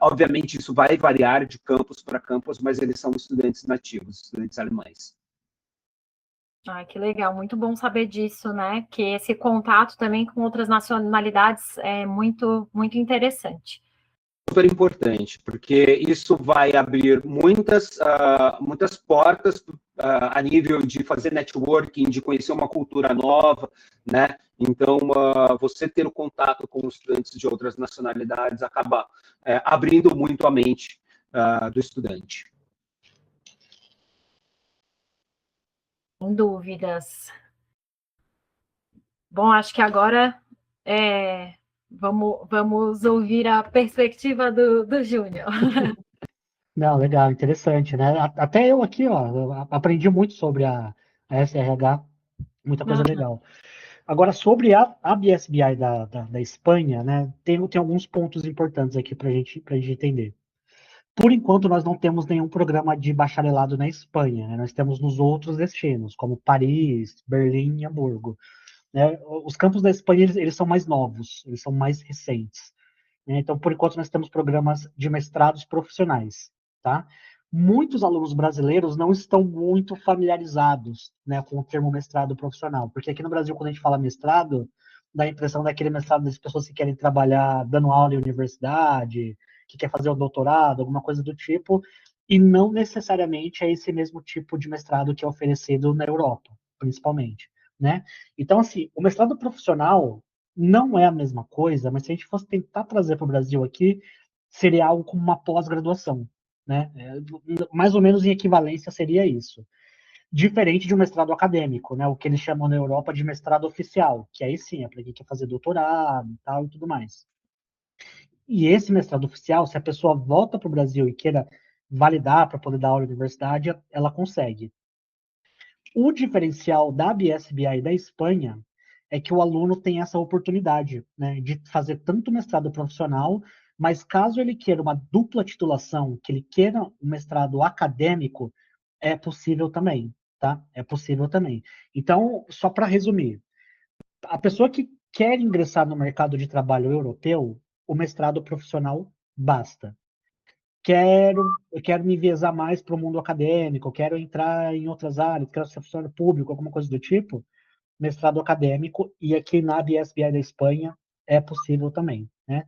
obviamente isso vai variar de campus para campus, mas eles são estudantes nativos, estudantes alemães. Que legal, muito bom saber disso, né? Que esse contato também com outras nacionalidades é muito, muito interessante. Super importante, porque isso vai abrir muitas portas a nível de fazer networking, de conhecer uma cultura nova, né? Então, você ter o contato com estudantes de outras nacionalidades acaba abrindo muito a mente do estudante. Sem dúvidas. Bom, acho que agora vamos ouvir a perspectiva do Júnior. Não, legal, interessante, né? Até eu aqui, ó, eu aprendi muito sobre a SRH, muita coisa legal. Agora, sobre a BSBI da Espanha, né, tem alguns pontos importantes aqui para gente entender. Por enquanto, nós não temos nenhum programa de bacharelado na Espanha, né? Nós temos nos outros destinos, como Paris, Berlim e Hamburgo, né? Os campos da Espanha, eles são mais novos, eles são mais recentes, né? Então, por enquanto, nós temos programas de mestrados profissionais, tá? Muitos alunos brasileiros não estão muito familiarizados, né, com o termo mestrado profissional, porque aqui no Brasil, quando a gente fala mestrado, dá a impressão daquele mestrado das pessoas que querem trabalhar dando aula em universidade, que quer fazer o doutorado, alguma coisa do tipo, e não necessariamente é esse mesmo tipo de mestrado que é oferecido na Europa, principalmente, né? Então, assim, o mestrado profissional não é a mesma coisa, mas se a gente fosse tentar trazer para o Brasil aqui, seria algo como uma pós-graduação, né? Mais ou menos em equivalência seria isso. Diferente de um mestrado acadêmico, né? O que eles chamam na Europa de mestrado oficial, que aí sim é para quem quer fazer doutorado e tal e tudo mais. E esse mestrado oficial, se a pessoa volta para o Brasil e queira validar para poder dar aula na universidade, ela consegue. O diferencial da BSBI da Espanha é que o aluno tem essa oportunidade, né, de fazer tanto mestrado profissional, mas caso ele queira uma dupla titulação, que ele queira um mestrado acadêmico, é possível também, tá? É possível também. Então, só para resumir, a pessoa que quer ingressar no mercado de trabalho europeu, o mestrado profissional basta. Eu quero me enviesar mais para o mundo acadêmico, eu quero entrar em outras áreas, quero ser funcionário público, alguma coisa do tipo, mestrado acadêmico, e aqui na BSBI da Espanha é possível também, né?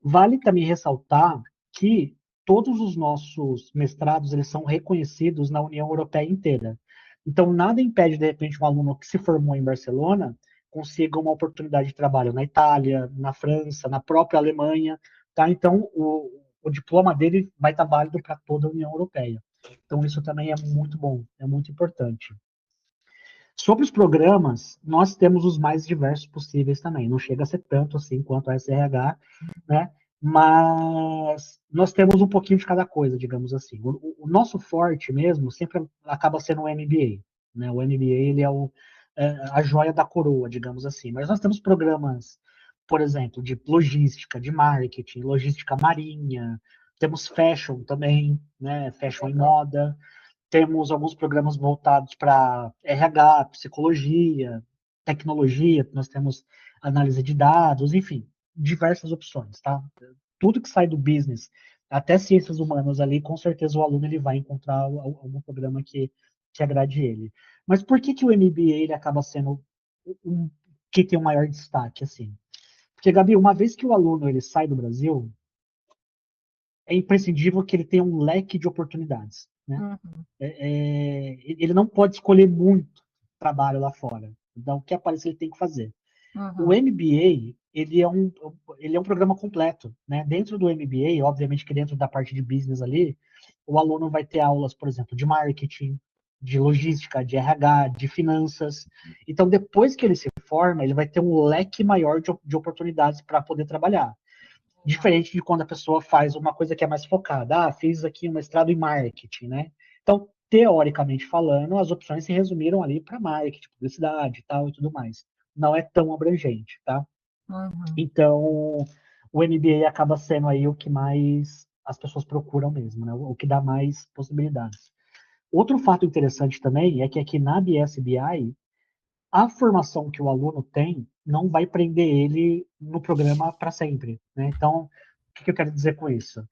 Vale também ressaltar que todos os nossos mestrados eles são reconhecidos na União Europeia inteira. Então, nada impede, de repente, um aluno que se formou em Barcelona consiga uma oportunidade de trabalho na Itália, na França, na própria Alemanha, tá? Então, o diploma dele vai estar válido para toda a União Europeia. Então, isso também é muito bom, é muito importante. Sobre os programas, nós temos os mais diversos possíveis também. Não chega a ser tanto assim quanto a SRH, né? Mas nós temos um pouquinho de cada coisa, digamos assim. O nosso forte mesmo sempre acaba sendo o MBA, né? O MBA ele é a joia da coroa, digamos assim. Mas nós temos programas, por exemplo, de logística, de marketing, logística marinha, temos fashion também, né? Fashion e moda. Temos alguns programas voltados para RH, psicologia, tecnologia, nós temos análise de dados, enfim, diversas opções, tá? Tudo que sai do business, até ciências humanas ali, com certeza o aluno ele vai encontrar algum programa que agrade ele. Mas por que o MBA ele acaba sendo um, que tem o maior destaque, assim? Porque, Gabi, uma vez que o aluno ele sai do Brasil, é imprescindível que ele tenha um leque de oportunidades, né? Uhum. Ele não pode escolher muito trabalho lá fora. Então, o que aparecer, ele tem que fazer. O Uhum. MBA, ele é um programa completo, né? Dentro do MBA, obviamente que dentro da parte de business ali, o aluno vai ter aulas, por exemplo, de marketing, de logística, de RH, de finanças. Então, depois que ele se forma, ele vai ter um leque maior de oportunidades para poder trabalhar. Diferente de quando a pessoa faz uma coisa que é mais focada. Ah, fiz aqui um mestrado em marketing, né? Então, teoricamente falando, as opções se resumiram ali para marketing, publicidade e tal e tudo mais. Não é tão abrangente, tá? Uhum. Então, o MBA acaba sendo aí o que mais as pessoas procuram mesmo, né? O que dá mais possibilidades. Outro fato interessante também é que aqui na BSBI, a formação que o aluno tem não vai prender ele no programa para sempre, né? Então, o que eu quero dizer com isso?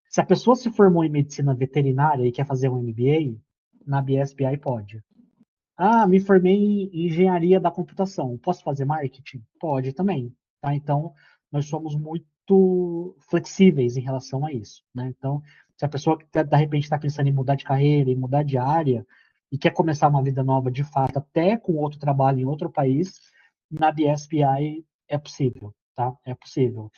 Se a pessoa se formou em medicina veterinária e quer fazer um MBA, na BSBI pode. Ah, me formei em engenharia da computação. Posso fazer marketing? Pode também, tá? Então, nós somos muito flexíveis em relação a isso, né? Então, se a pessoa que de repente está pensando em mudar de carreira, em mudar de área e quer começar uma vida nova de fato, até com outro trabalho em outro país, na BSBI é possível, tá? É possível.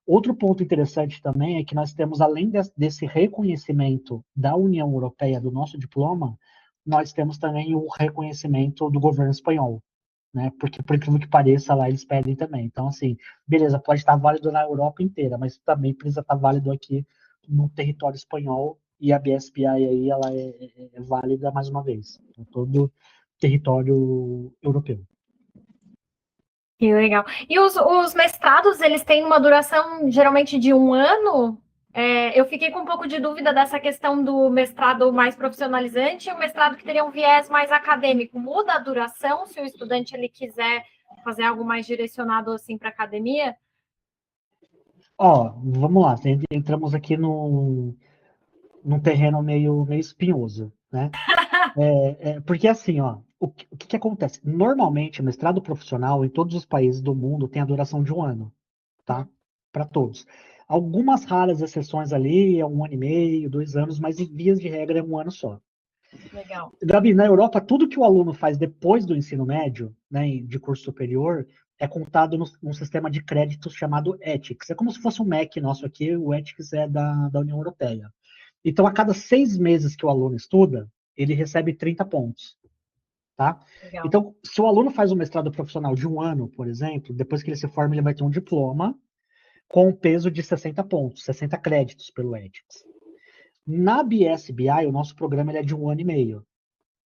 Outro ponto interessante também é que nós temos, além desse reconhecimento da União Europeia do nosso diploma, nós temos também o reconhecimento do governo espanhol, né? Porque, por incrível que pareça, lá eles pedem também. Então, assim, beleza, pode estar válido na Europa inteira, mas também precisa estar válido aqui no território espanhol, e a BSPI aí, ela é válida mais uma vez, em todo território europeu. Que legal. E os mestrados, eles têm uma duração geralmente de 1 ano? Eu fiquei com um pouco de dúvida dessa questão do mestrado mais profissionalizante e o mestrado que teria um viés mais acadêmico. Muda a duração se o estudante ele quiser fazer algo mais direcionado assim para academia? Ó, vamos lá, entramos aqui num terreno meio espinhoso, né? Porque assim, ó, o que acontece? Normalmente, mestrado profissional em todos os países do mundo tem a duração de 1 ano, tá? Para todos. Algumas raras exceções ali é 1 ano e meio, 2 anos, mas em vias de regra é 1 ano só. Legal. Gabi, na Europa, tudo que o aluno faz depois do ensino médio, né, de curso superior, é contado num sistema de créditos chamado ETICS. É como se fosse um MEC nosso aqui, o ETICS é da União Europeia. Então, a cada 6 meses que o aluno estuda, ele recebe 30 pontos. Tá? Legal. Então, se o aluno faz um mestrado profissional de 1 ano, por exemplo, depois que ele se forma, ele vai ter um diploma com um peso de 60 pontos, 60 créditos pelo ETICS. Na BSBI, o nosso programa ele é de 1 ano e meio.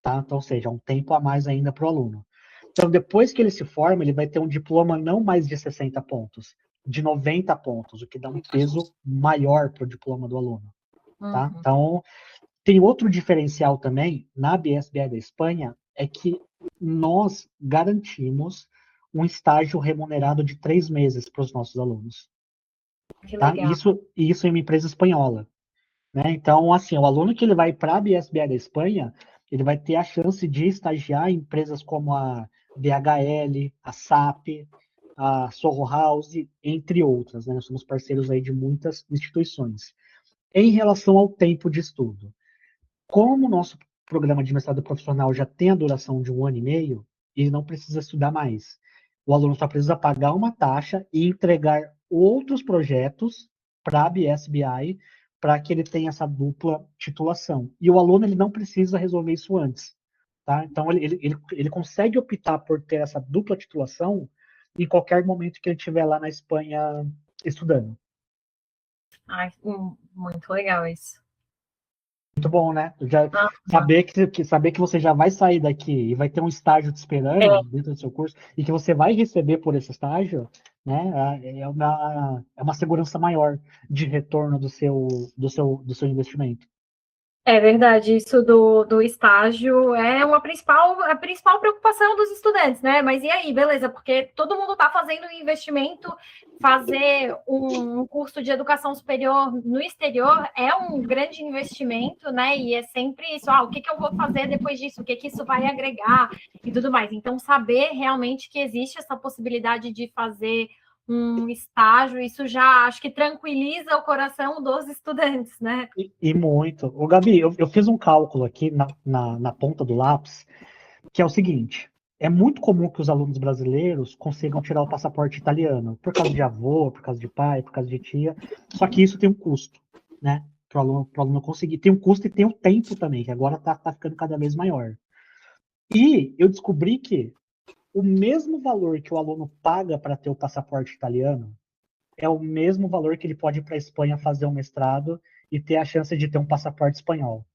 Tá? Então, ou seja, um tempo a mais ainda para o aluno. Então, depois que ele se forma, ele vai ter um diploma não mais de 60 pontos, de 90 pontos, o que dá um peso maior para o diploma do aluno. Tá? Uhum. Então, tem outro diferencial também na BSBI da Espanha, é que nós garantimos um estágio remunerado de 3 meses para os nossos alunos. Que Tá? legal. Isso em uma empresa espanhola. Né? Então, assim, o aluno que ele vai para a BSBA da Espanha, ele vai ter a chance de estagiar em empresas como a DHL, a SAP, a Soho House, entre outras. Né? Nós somos parceiros aí de muitas instituições. Em relação ao tempo de estudo, como o nosso programa de mestrado profissional já tem a duração de 1 ano e meio, ele não precisa estudar mais. O aluno só precisa pagar uma taxa e entregar outros projetos para a BSBI para que ele tenha essa dupla titulação. E o aluno ele não precisa resolver isso antes. Tá? Então, ele consegue optar por ter essa dupla titulação em qualquer momento que ele estiver lá na Espanha estudando. Ai, muito legal isso. Muito bom, né? Já Ah, saber que você já vai sair daqui e vai ter um estágio te esperando é, dentro do seu curso e que você vai receber por esse estágio, né? É uma segurança maior de retorno do seu investimento. é verdade, isso do estágio é a principal preocupação dos estudantes, né? Mas e aí, beleza? Porque todo mundo está fazendo um investimento, fazer um curso de educação superior no exterior é um grande investimento, né? E é sempre isso, o que eu vou fazer depois disso? O que isso vai agregar e tudo mais. Então, saber realmente que existe essa possibilidade de fazer um estágio, isso já acho que tranquiliza o coração dos estudantes, né? E muito. Ô, Gabi, eu fiz um cálculo aqui na ponta do lápis, que é o seguinte: é muito comum que os alunos brasileiros consigam tirar o passaporte italiano, por causa de avô, por causa de pai, por causa de tia. Só que isso tem um custo, né? Para o aluno conseguir. Tem um custo e tem um tempo também, que agora está ficando cada vez maior. E eu descobri que o mesmo valor que o aluno paga para ter o passaporte italiano é o mesmo valor que ele pode ir para a Espanha fazer um mestrado e ter a chance de ter um passaporte espanhol.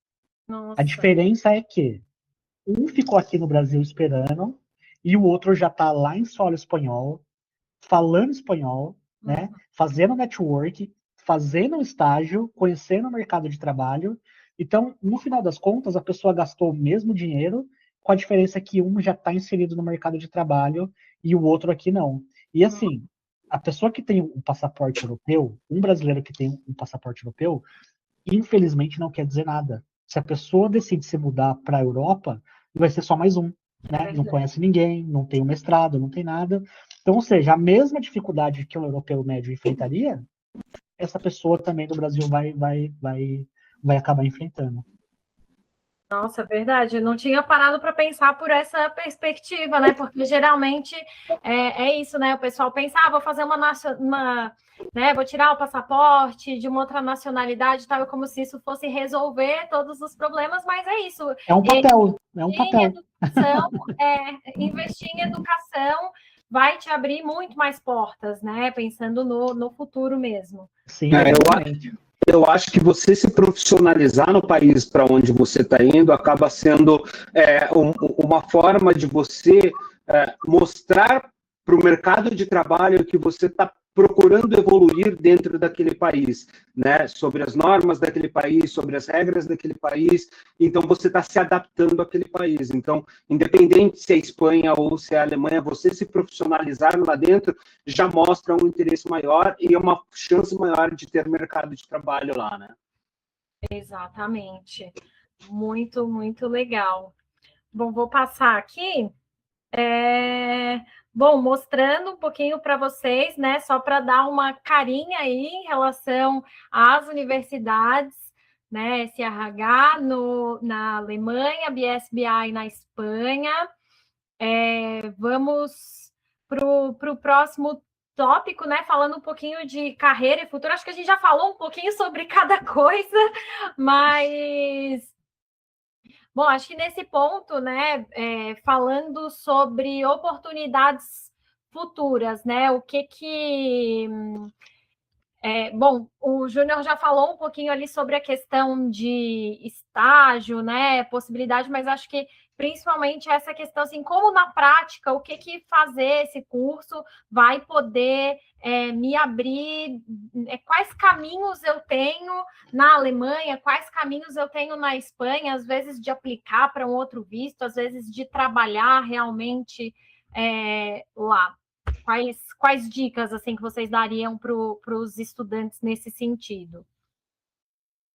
A Nossa. diferença é que um ficou aqui no Brasil esperando e o outro já está lá em solo espanhol, falando espanhol, né? Fazendo network, fazendo um estágio, conhecendo o mercado de trabalho. Então, no final das contas, a pessoa gastou o mesmo dinheiro, com a diferença que um já está inserido no mercado de trabalho e o outro aqui não. E assim, a pessoa que tem um passaporte europeu, um brasileiro que tem um passaporte europeu, infelizmente não quer dizer nada. Se a pessoa decide se mudar para a Europa, vai ser só mais um, É né? Não verdade. conhece ninguém, não tem um mestrado, não tem nada. Então, ou seja, a mesma dificuldade que um europeu médio enfrentaria, essa pessoa também do Brasil vai acabar enfrentando. Nossa, é verdade. Eu não tinha parado para pensar por essa perspectiva, né? Porque geralmente é isso, né? O pessoal pensa, vou fazer né? Vou tirar o passaporte de uma outra nacionalidade, tal, como se isso fosse resolver todos os problemas, mas é isso. É um papel, é um Em papel. educação, investir em educação vai te abrir muito mais portas, né? Pensando no futuro mesmo. Sim, É, exatamente. eu acho que você se profissionalizar no país para onde você está indo acaba sendo uma forma de você mostrar para o mercado de trabalho que você está procurando evoluir dentro daquele país, né? Sobre as normas daquele país, sobre as regras daquele país. Então, você está se adaptando àquele país. Então, independente se é a Espanha ou se é a Alemanha, você se profissionalizar lá dentro já mostra um interesse maior e uma chance maior de ter mercado de trabalho lá, né? Exatamente. Muito, muito legal. Bom, vou passar aqui. Bom, mostrando um pouquinho para vocês, né? Só para dar uma carinha aí em relação às universidades, né? SRH na Alemanha, BSBI na Espanha. Vamos para o próximo tópico, né? Falando um pouquinho de carreira e futuro. Acho que a gente já falou um pouquinho sobre cada coisa, mas bom, acho que nesse ponto, né, falando sobre oportunidades futuras, né, Bom, o Júnior já falou um pouquinho ali sobre a questão de estágio, né, possibilidade, mas acho que principalmente essa questão, assim, como na prática, o que fazer esse curso vai poder me abrir, quais caminhos eu tenho na Alemanha, quais caminhos eu tenho na Espanha, às vezes de aplicar para um outro visto, às vezes de trabalhar realmente lá. Quais dicas assim que vocês dariam para os estudantes nesse sentido?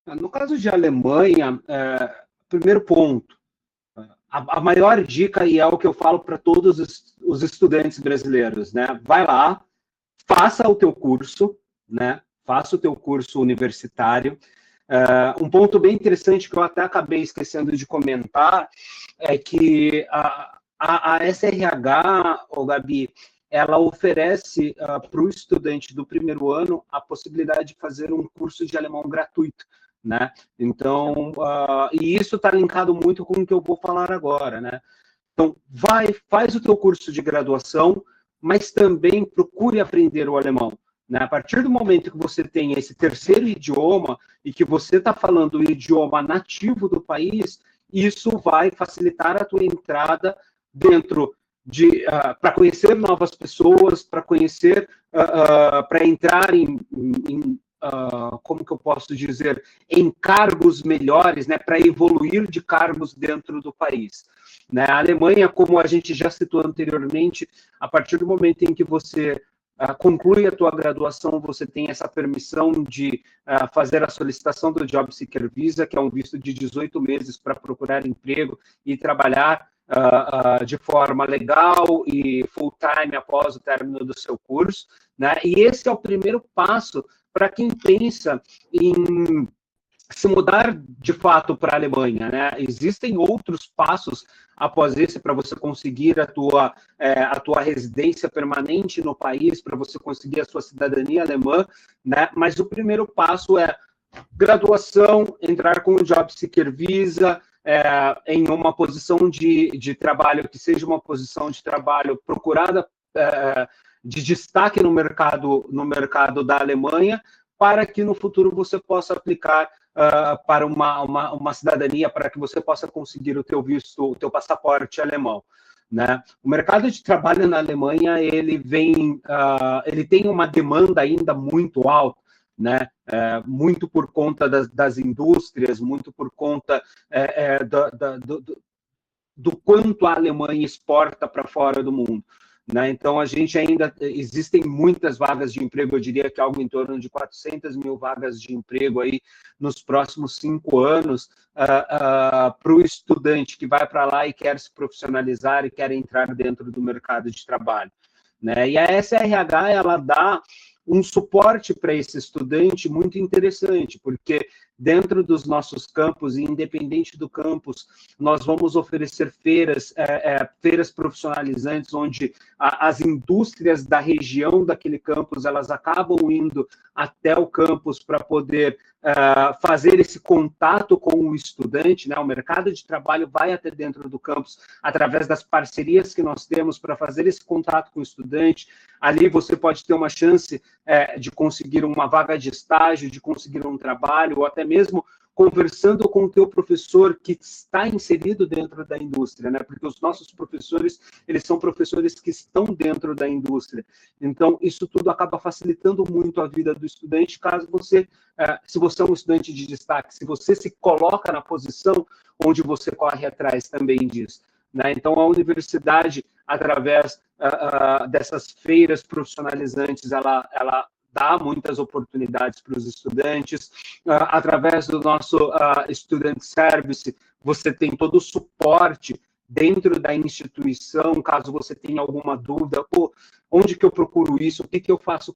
No caso de Alemanha, primeiro ponto, a maior dica, e é o que eu falo para todos os estudantes brasileiros, né? Vai lá, faça o teu curso, né? Faça o teu curso universitário. Um ponto bem interessante que eu até acabei esquecendo de comentar é que a SRH, Gabi, ela oferece para o estudante do primeiro ano a possibilidade de fazer um curso de alemão gratuito, né? Então, e isso está linkado muito com o que eu vou falar agora, né? Então, faz o teu curso de graduação, mas também procure aprender o alemão, né? A partir do momento que você tem esse terceiro idioma e que você está falando o idioma nativo do país, isso vai facilitar a tua entrada dentro para conhecer novas pessoas, para conhecer, para entrar em como que eu posso dizer, em cargos melhores, né, para evoluir de cargos dentro do país. Né? A Alemanha, como a gente já citou anteriormente, a partir do momento em que você conclui a tua graduação, você tem essa permissão de fazer a solicitação do Job Seeker Visa, que é um visto de 18 meses para procurar emprego e trabalhar de forma legal e full-time após o término do seu curso, né? E esse é o primeiro passo para quem pensa em se mudar de fato para a Alemanha, né? Existem outros passos após esse para você conseguir a tua residência permanente no país, para você conseguir a sua cidadania alemã, né? Mas o primeiro passo é graduação, entrar com o Job Seeker Visa, em uma posição de trabalho que seja uma posição de trabalho procurada de destaque no mercado da Alemanha, para que no futuro você possa aplicar para uma cidadania, para que você possa conseguir o teu visto, o teu passaporte alemão. Né? O mercado de trabalho na Alemanha ele tem uma demanda ainda muito alta, né? Muito por conta das indústrias, muito por conta do quanto a Alemanha exporta para fora do mundo. Né? Então, existem muitas vagas de emprego, eu diria que algo em torno de 400 mil vagas de emprego aí nos próximos 5 anos para o estudante que vai para lá e quer se profissionalizar e quer entrar dentro do mercado de trabalho. Né? E a SRH, ela dá um suporte para esse estudante muito interessante, porque dentro dos nossos campos, e independente do campus, nós vamos oferecer feiras profissionalizantes, onde as indústrias da região daquele campus, elas acabam indo até o campus para poder fazer esse contato com o estudante, né? O mercado de trabalho vai até dentro do campus através das parcerias que nós temos para fazer esse contato com o estudante. Ali você pode ter uma chance de conseguir uma vaga de estágio, de conseguir um trabalho, ou até mesmo conversando com o teu professor que está inserido dentro da indústria, né? Porque os nossos professores, eles são professores que estão dentro da indústria. Então, isso tudo acaba facilitando muito a vida do estudante, caso você, se você é um estudante de destaque, se você se coloca na posição onde você corre atrás também disso. Né? Então, a universidade, através dessas feiras profissionalizantes, ela dá muitas oportunidades para os estudantes. Através do nosso Student Service, você tem todo o suporte dentro da instituição, caso você tenha alguma dúvida, onde que eu procuro isso, o que eu faço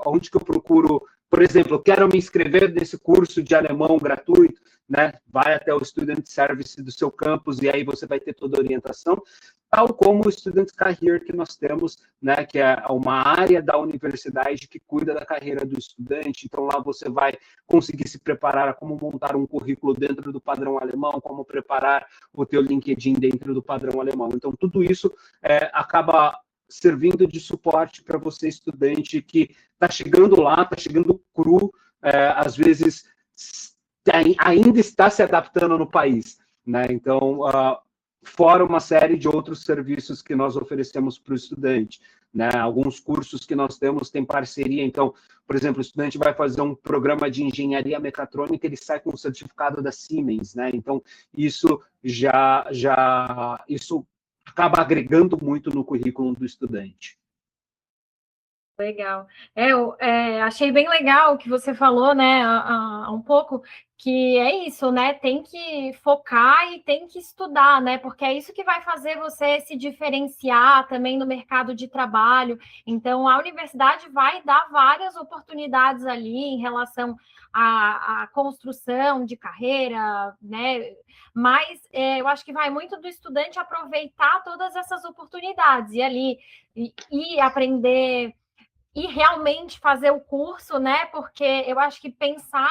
onde que eu procuro, por exemplo, eu quero me inscrever nesse curso de alemão gratuito, né? Vai até o Student Service do seu campus e aí você vai ter toda a orientação, tal como o Student Career que nós temos, né? Que é uma área da universidade que cuida da carreira do estudante. Então, lá você vai conseguir se preparar a como montar um currículo dentro do padrão alemão, como preparar o teu LinkedIn dentro do padrão alemão. Então, tudo isso acaba servindo de suporte para você, estudante, que está chegando lá, está chegando cru, às vezes ainda está se adaptando no país, né? Então, fora uma série de outros serviços que nós oferecemos para o estudante, né? Alguns cursos que nós temos parceria. Então, por exemplo, o estudante vai fazer um programa de engenharia mecatrônica, ele sai com o certificado da Siemens, né? Então, isso isso acaba agregando muito no currículo do estudante. Legal. Eu achei bem legal o que você falou, né, um pouco, que é isso, né, tem que focar e tem que estudar, né, porque é isso que vai fazer você se diferenciar também no mercado de trabalho. Então, a universidade vai dar várias oportunidades ali em relação à construção de carreira, né, mas eu acho que vai muito do estudante aproveitar todas essas oportunidades e ali e aprender e realmente fazer o curso, né? Porque eu acho que pensar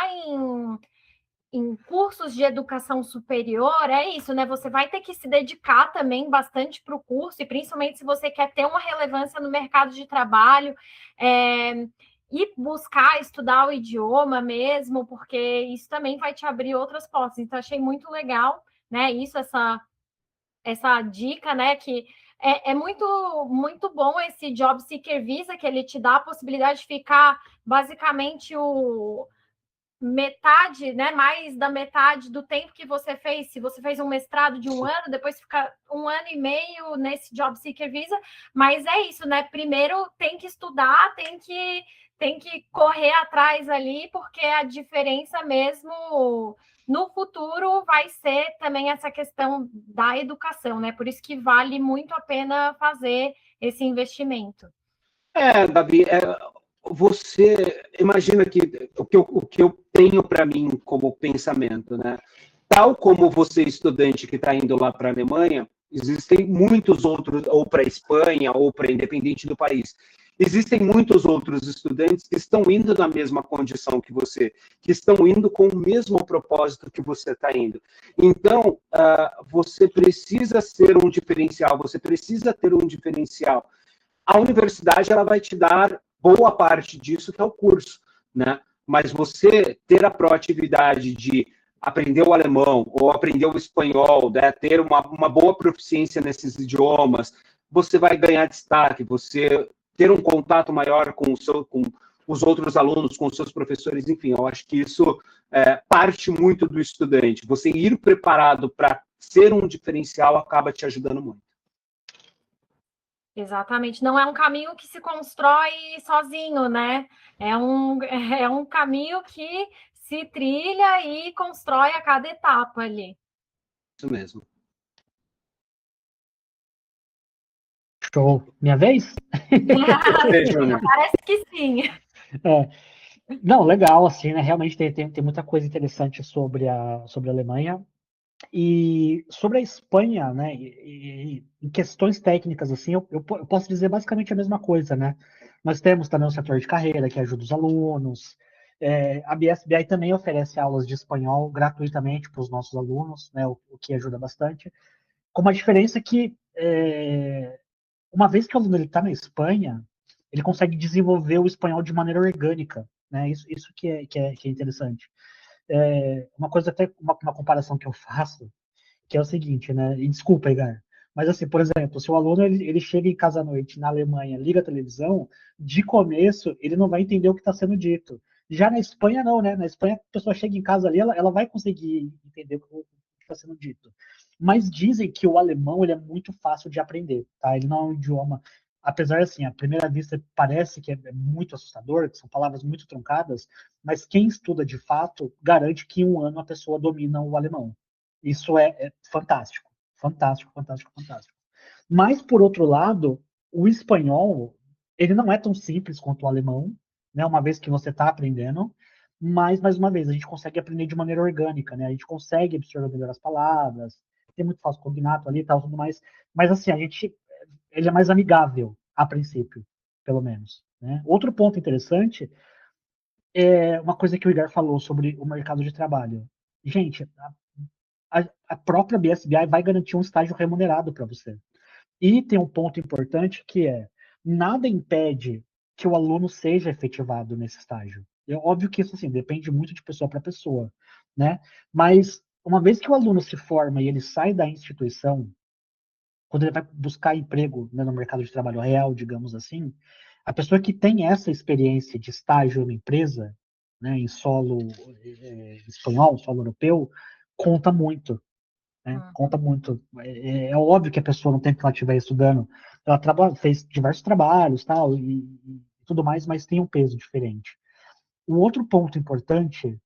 em cursos de educação superior é isso, né? Você vai ter que se dedicar também bastante para o curso, e principalmente se você quer ter uma relevância no mercado de trabalho, e buscar estudar o idioma mesmo, porque isso também vai te abrir outras portas. Então, achei muito legal, né? Isso, essa dica, né? Que é muito, muito bom esse Job Seeker Visa, que ele te dá a possibilidade de ficar basicamente metade, né? Mais da metade do tempo que você fez. Se você fez um mestrado de 1 ano, depois fica 1 ano e meio nesse Job Seeker Visa. Mas é isso, né? Primeiro tem que estudar, tem que correr atrás ali, porque a diferença mesmo no futuro vai ser também essa questão da educação, né? Por isso que vale muito a pena fazer esse investimento. Gabi, você imagina que o que eu tenho para mim como pensamento, né? Tal como você, estudante que está indo lá para a Alemanha, existem muitos outros, ou para a Espanha, ou para independente do país. Existem muitos outros estudantes que estão indo na mesma condição que você, que estão indo com o mesmo propósito que você está indo. Então, você precisa ser um diferencial, você precisa ter um diferencial. A universidade ela vai te dar boa parte disso, que é o curso, né? Mas você ter a proatividade de aprender o alemão ou aprender o espanhol, né? Ter uma boa proficiência nesses idiomas, você vai ganhar destaque, você ter um contato maior com os outros alunos, com os seus professores, enfim, eu acho que isso parte muito do estudante. Você ir preparado para ser um diferencial acaba te ajudando muito. Exatamente. Não é um caminho que se constrói sozinho, né? É um caminho que se trilha e constrói a cada etapa ali. Isso mesmo. Show. Minha vez? Parece que sim. Não, legal, assim, né? Realmente tem muita coisa interessante sobre a Alemanha. E sobre a Espanha, né? Em questões técnicas, assim, eu posso dizer basicamente a mesma coisa, né? Nós temos também um setor de carreira que ajuda os alunos. A BSBI também oferece aulas de espanhol gratuitamente para os nossos alunos, né? O que ajuda bastante. Com uma diferença que, uma vez que o aluno está na Espanha, ele consegue desenvolver o espanhol de maneira orgânica, né? Isso que é interessante. Uma coisa, até uma comparação que eu faço, que é o seguinte, né? E desculpa, Edgar, mas assim, por exemplo, se o aluno ele chega em casa à noite na Alemanha, liga a televisão, de começo ele não vai entender o que está sendo dito. Já na Espanha, não, né? Na Espanha, a pessoa chega em casa ali, ela vai conseguir entender o que está sendo dito. Mas dizem que o alemão ele é muito fácil de aprender, tá? Ele não é um idioma, apesar assim, à primeira vista parece que é muito assustador, que são palavras muito truncadas, mas quem estuda de fato garante que em 1 ano a pessoa domina o alemão. Isso é fantástico, fantástico, fantástico, fantástico. Mas, por outro lado, o espanhol, ele não é tão simples quanto o alemão, né? Uma vez que você está aprendendo, mas, mais uma vez, a gente consegue aprender de maneira orgânica, né? A gente consegue absorver melhor as palavras, tem muito falso cognato ali e tal, tudo mais, mas assim, ele é mais amigável, a princípio, pelo menos, né? Outro ponto interessante é uma coisa que o Igar falou sobre o mercado de trabalho. Gente, a própria BSBI vai garantir um estágio remunerado para você. E tem um ponto importante que é, nada impede que o aluno seja efetivado nesse estágio. É óbvio que isso, assim, depende muito de pessoa para pessoa, né? Mas, uma vez que o aluno se forma e ele sai da instituição, quando ele vai buscar emprego, né, no mercado de trabalho real, digamos assim, a pessoa que tem essa experiência de estágio numa empresa, né, em solo espanhol, solo europeu, conta muito, né? Conta muito. É óbvio que a pessoa, no tempo que ela estiver estudando, ela fez diversos trabalhos, tal, e tudo mais, mas tem um peso diferente. Um outro ponto importante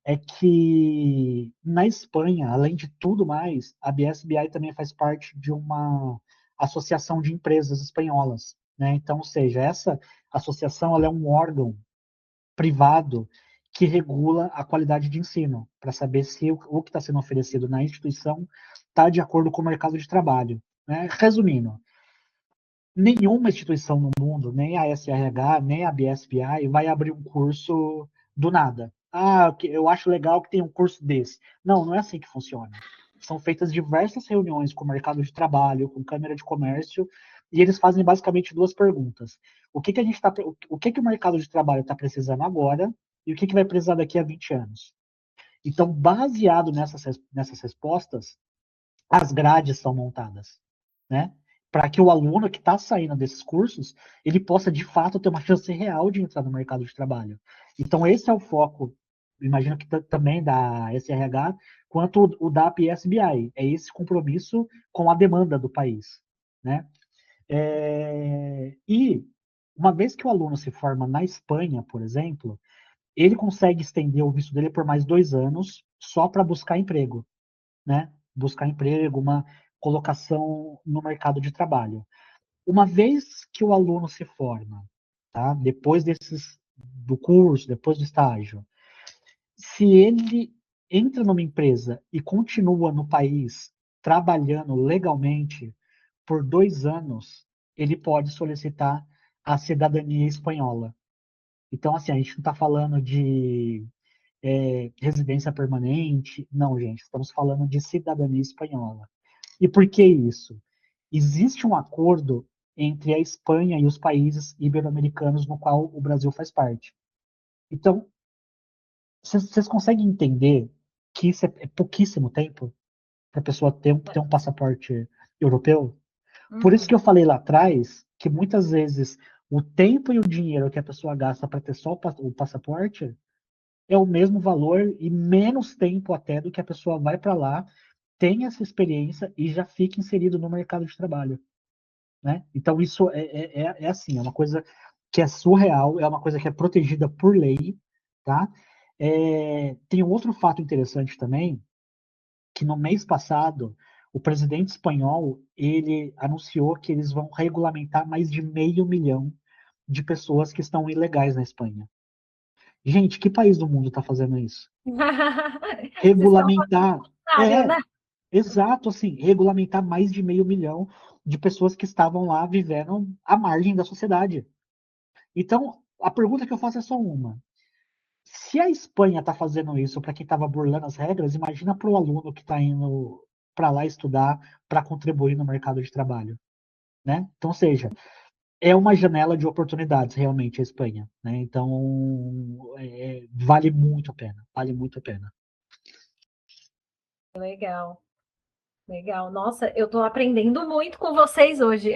é que na Espanha, além de tudo mais, a BSBI também faz parte de uma associação de empresas espanholas, né? Então, ou seja, essa associação ela é um órgão privado que regula a qualidade de ensino, para saber se o que está sendo oferecido na instituição está de acordo com o mercado de trabalho, né? Resumindo, nenhuma instituição no mundo, nem a SRH, nem a BSBI, vai abrir um curso do nada. Ah, eu acho legal que tem um curso desse. Não, não é assim que funciona. São feitas diversas reuniões com o mercado de trabalho, com Câmara de Comércio, e eles fazem basicamente duas perguntas. O que o mercado de trabalho está precisando agora e o que vai precisar daqui a 20 anos? Então, baseado nessas respostas, as grades são montadas, né? Para que o aluno que está saindo desses cursos, ele possa, de fato, ter uma chance real de entrar no mercado de trabalho. Então, esse é o foco, imagino que também da SRH, quanto o da PSBI. É esse compromisso com a demanda do país, né? E, uma vez que o aluno se forma na Espanha, por exemplo, ele consegue estender o visto dele por mais 2 anos só para buscar emprego, né? Buscar emprego, uma colocação no mercado de trabalho. Uma vez que o aluno se forma, tá? Depois do curso, depois do estágio, se ele entra numa empresa e continua no país trabalhando legalmente por 2 anos, ele pode solicitar a cidadania espanhola. Então, assim, a gente não está falando de residência permanente. Não, gente, estamos falando de cidadania espanhola. E por que isso? Existe um acordo entre a Espanha e os países ibero-americanos no qual o Brasil faz parte. Então, vocês conseguem entender que isso é pouquíssimo tempo para a pessoa ter um passaporte europeu? Por isso que eu falei lá atrás que muitas vezes o tempo e o dinheiro que a pessoa gasta para ter só o passaporte é o mesmo valor e menos tempo até do que a pessoa vai para lá, tem essa experiência e já fica inserido no mercado de trabalho, né? Então isso é assim, é uma coisa que é surreal, é uma coisa que é protegida por lei, tá? Tem um outro fato interessante também, que no mês passado o presidente espanhol ele anunciou que eles vão regulamentar mais de 500 mil de pessoas que estão ilegais na Espanha. Gente, que país do mundo está fazendo isso? Regulamentar. Né? Exato, assim, regulamentar mais de 500 mil de pessoas que estavam lá vivendo à margem da sociedade. Então, a pergunta que eu faço é só uma. Se a Espanha está fazendo isso para quem estava burlando as regras, imagina para o aluno que está indo para lá estudar para contribuir no mercado de trabalho, né? Então, seja, é uma janela de oportunidades realmente a Espanha, né? Então, vale muito a pena, vale muito a pena. Legal. Legal. Nossa, eu estou aprendendo muito com vocês hoje.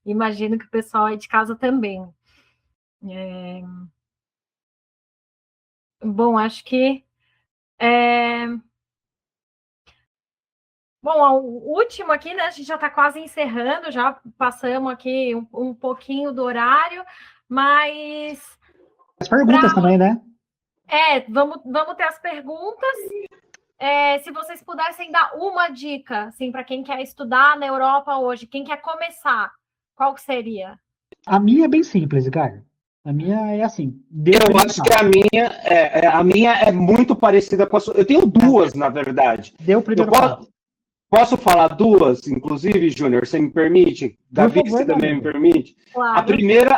Imagino que o pessoal aí de casa também. Bom, acho que... Bom, o último aqui, né? A gente já está quase encerrando, já passamos aqui um pouquinho do horário, mas... As perguntas também, né? Vamos ter as perguntas. Se vocês pudessem dar uma dica, assim, para quem quer estudar na Europa hoje, quem quer começar, qual que seria? A minha é bem simples, cara. A minha é assim. Eu acho que a minha é muito parecida com a sua. Eu tenho duas, na verdade. Deu o primeiro passo. Posso falar duas, inclusive, Júnior? Você me permite? Gabi, você também me permite? Claro.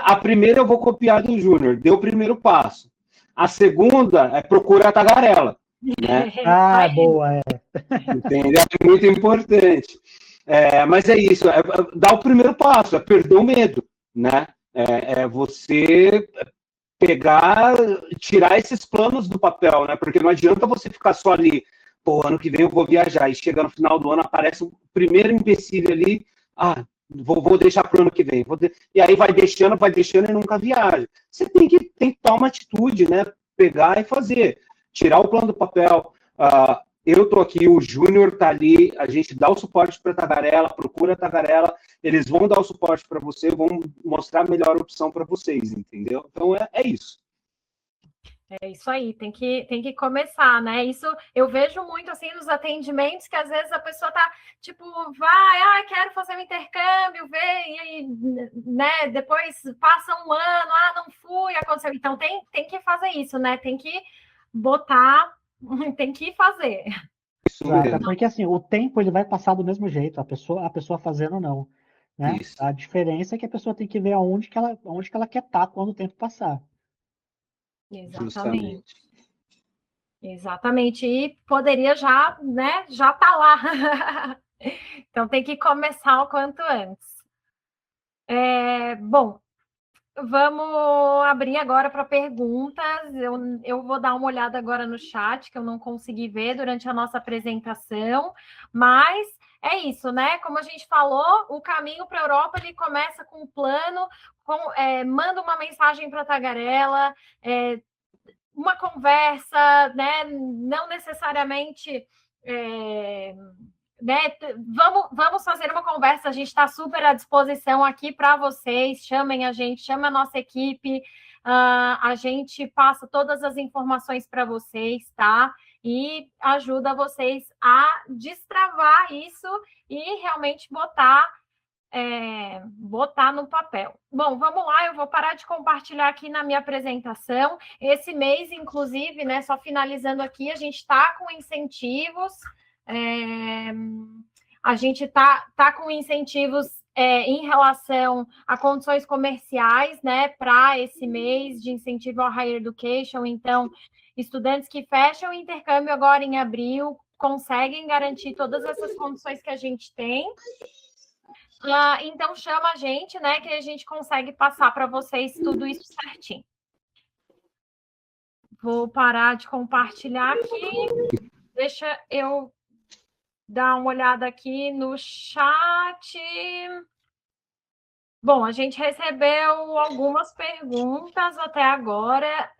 A primeira eu vou copiar do Júnior. Deu o primeiro passo. A segunda é procurar a tagarela. Né? Boa, Entendeu? É muito importante. Mas é isso, dar o primeiro passo, é perder o medo, né? É você pegar, tirar esses planos do papel, né? Porque não adianta você ficar só ali, pô, ano que vem eu vou viajar, e chega no final do ano, aparece o primeiro empecilho ali, vou deixar para o ano que vem. E aí vai deixando e nunca viaja. Você tem que tomar uma atitude, né? Pegar e fazer. Tirar o plano do papel. Eu estou aqui, o Júnior está ali, a gente dá o suporte para a Tagarela, procura a Tagarela, eles vão dar o suporte para você, vão mostrar a melhor opção para vocês, entendeu? Então é isso. É isso aí, tem que começar, né? Isso eu vejo muito assim nos atendimentos, que às vezes a pessoa tá tipo, quero fazer um intercâmbio, vem, e aí, né? Depois passa um ano, não fui, aconteceu. Então tem que fazer isso, né? Tem que botar, tem que fazer. Isso mesmo. Porque assim, o tempo ele vai passar do mesmo jeito, a pessoa fazendo ou não, né? Isso. A diferença é que a pessoa tem que ver onde que ela quer estar quando o tempo passar. Exatamente. Exatamente. E poderia já, né, já tá lá. Então tem que começar o quanto antes. Bom, vamos abrir agora para perguntas. Eu vou dar uma olhada agora no chat, que eu não consegui ver durante a nossa apresentação, mas é isso, né? Como a gente falou, o caminho para a Europa ele começa com um plano, manda uma mensagem para a Tagarela, uma conversa, né? Não necessariamente. Né? Vamos fazer uma conversa, a gente está super à disposição aqui para vocês, chamem a gente, chama a nossa equipe, a gente passa todas as informações para vocês, tá? E ajuda vocês a destravar isso e realmente botar no papel. Bom, vamos lá, eu vou parar de compartilhar aqui na minha apresentação. Esse mês, inclusive, né, só finalizando aqui, a gente está com incentivos, a gente tá com incentivos em relação a condições comerciais, né, para esse mês de incentivo ao Higher Education. Então, estudantes que fecham o intercâmbio agora em abril conseguem garantir todas essas condições que a gente tem. Então, chama a gente, né, que a gente consegue passar para vocês tudo isso certinho. Vou parar de compartilhar aqui. Deixa eu dar uma olhada aqui no chat. Bom, a gente recebeu algumas perguntas até agora.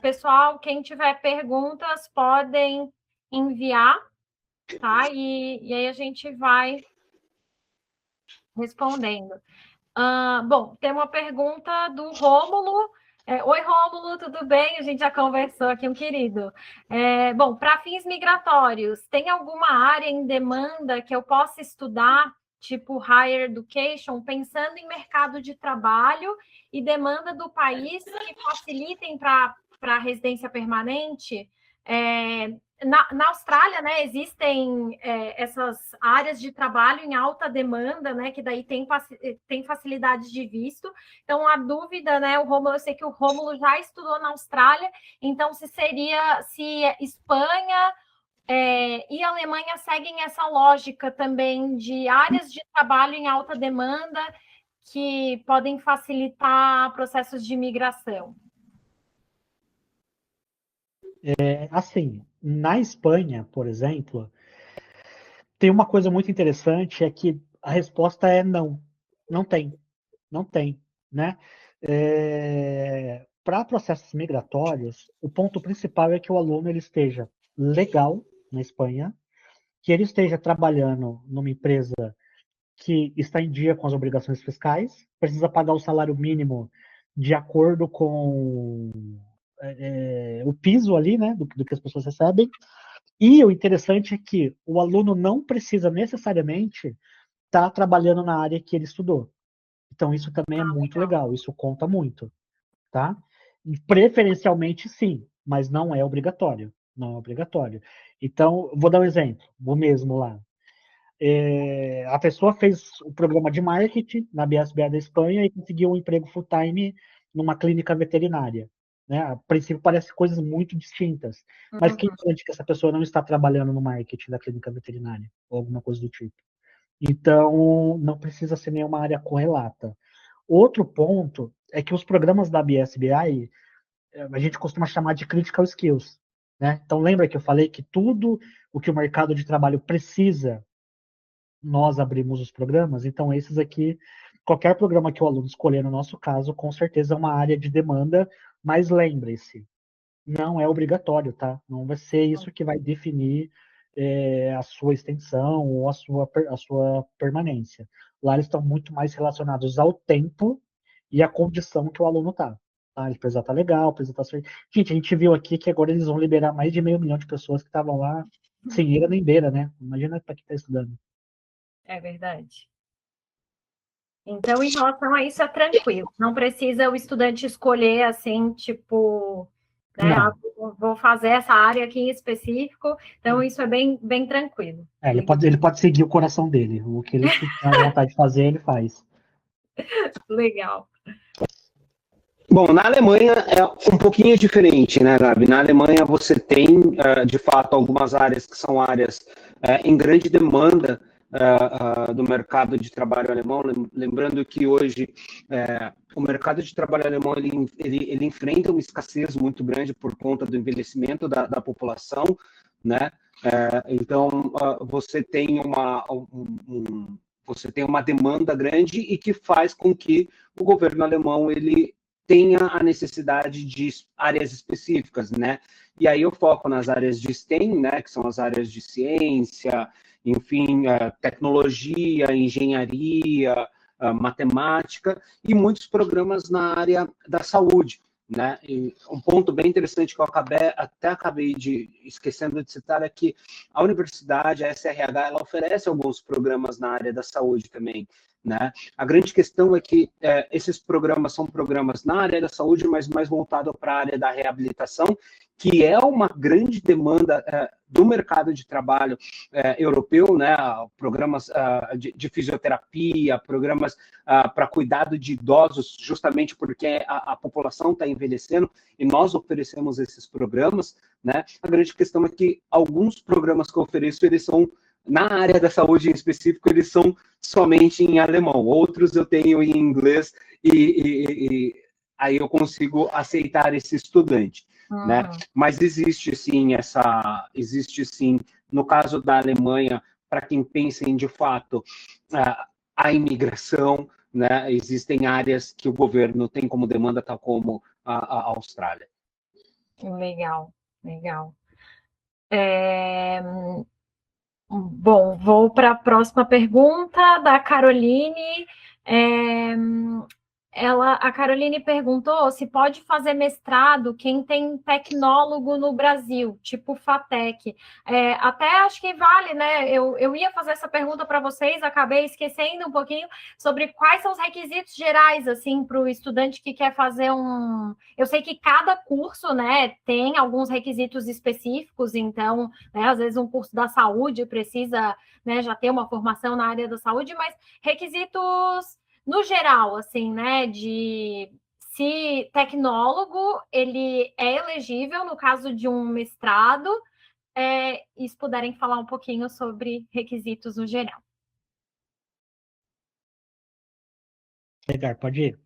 Pessoal, quem tiver perguntas, podem enviar, tá? E aí a gente vai respondendo. Bom, tem uma pergunta do Rômulo. Oi, Rômulo, tudo bem? A gente já conversou aqui, um querido. Bom, para fins migratórios, tem alguma área em demanda que eu possa estudar, tipo Higher Education, pensando em mercado de trabalho e demanda do país que facilitem para residência permanente? Na Austrália, né, existem essas áreas de trabalho em alta demanda, né, que daí tem facilidades de visto. Então, a dúvida, né, eu sei que o Rômulo já estudou na Austrália, então se Espanha e Alemanha seguem essa lógica também de áreas de trabalho em alta demanda que podem facilitar processos de imigração. Assim, na Espanha, por exemplo, tem uma coisa muito interessante, é que a resposta é não. Não tem, né? Para processos migratórios, o ponto principal é que o aluno ele esteja legal na Espanha, que ele esteja trabalhando numa empresa que está em dia com as obrigações fiscais, precisa pagar o salário mínimo de acordo com o piso ali, né, do que as pessoas recebem. E o interessante é que o aluno não precisa necessariamente estar trabalhando na área que ele estudou. Então, isso também é muito legal, isso conta muito, tá? Preferencialmente, sim, mas não é obrigatório. Não é obrigatório. Então, vou dar um exemplo, o mesmo lá. A pessoa fez o programa de marketing na BSBA da Espanha e conseguiu um emprego full-time numa clínica veterinária. Né? A princípio parece coisas muito distintas, mas quem garante que essa pessoa não está trabalhando no marketing da clínica veterinária ou alguma coisa do tipo? Então, não precisa ser nenhuma área correlata. Outro ponto é que os programas da BSBI, a gente costuma chamar de critical skills, né? Então, lembra que eu falei que tudo o que o mercado de trabalho precisa, nós abrimos os programas? Então, esses aqui, qualquer programa que o aluno escolher, no nosso caso, com certeza é uma área de demanda, mas lembre-se, não é obrigatório, tá? Não vai ser isso que vai definir a sua extensão ou a sua permanência. Lá eles estão muito mais relacionados ao tempo e à condição que o aluno está. Tá? Ele precisa estar legal, precisa estar... Gente, a gente viu aqui que agora eles vão liberar mais de 500 mil de pessoas que estavam lá sem eira nem beira, né? Imagina para quem está estudando. É verdade. Então, em relação a isso, é tranquilo. Não precisa o estudante escolher, assim, tipo, né, vou fazer essa área aqui em específico. Então, isso é bem tranquilo. Ele pode seguir o coração dele. O que ele tem vontade de fazer, ele faz. Legal. Bom, na Alemanha é um pouquinho diferente, né, Gabi? Na Alemanha você tem, de fato, algumas áreas que são áreas em grande demanda do mercado de trabalho alemão. Lembrando que hoje o mercado de trabalho alemão ele enfrenta uma escassez muito grande por conta do envelhecimento da população, né? Então, você tem você tem uma demanda grande e que faz com que o governo alemão ele tenha a necessidade de áreas específicas, né? E aí eu foco nas áreas de STEM, né, que são as áreas de ciência, enfim, tecnologia, engenharia, matemática, e muitos programas na área da saúde, né? E um ponto bem interessante que eu acabei de esquecendo de citar é que a universidade, a SRH, ela oferece alguns programas na área da saúde também, né? A grande questão é que esses programas são programas na área da saúde, mas mais voltado para a área da reabilitação, que é uma grande demanda do mercado de trabalho europeu, né? Programas de fisioterapia, programas para cuidado de idosos, justamente porque a população está envelhecendo e nós oferecemos esses programas, né? A grande questão é que alguns programas que eu ofereço, eles são na área da saúde em específico, eles são somente em alemão. Outros eu tenho em inglês e aí eu consigo aceitar esse estudante, né? Mas existe sim no caso da Alemanha, para quem pensa em de fato a imigração, né? Existem áreas que o governo tem como demanda, tal como a Austrália. Legal. Bom, vou para a próxima pergunta da Caroline. A Caroline perguntou se pode fazer mestrado quem tem tecnólogo no Brasil, tipo FATEC. Até acho que vale, né? Eu ia fazer essa pergunta para vocês, acabei esquecendo um pouquinho sobre quais são os requisitos gerais, assim, para o estudante que quer fazer um... Eu sei que cada curso, né, tem alguns requisitos específicos, então, né, às vezes um curso da saúde precisa, né, já ter uma formação na área da saúde, mas requisitos no geral, assim, né, de se tecnólogo, ele é elegível no caso de um mestrado, e se puderem falar um pouquinho sobre requisitos no geral. Edgar, pode ir.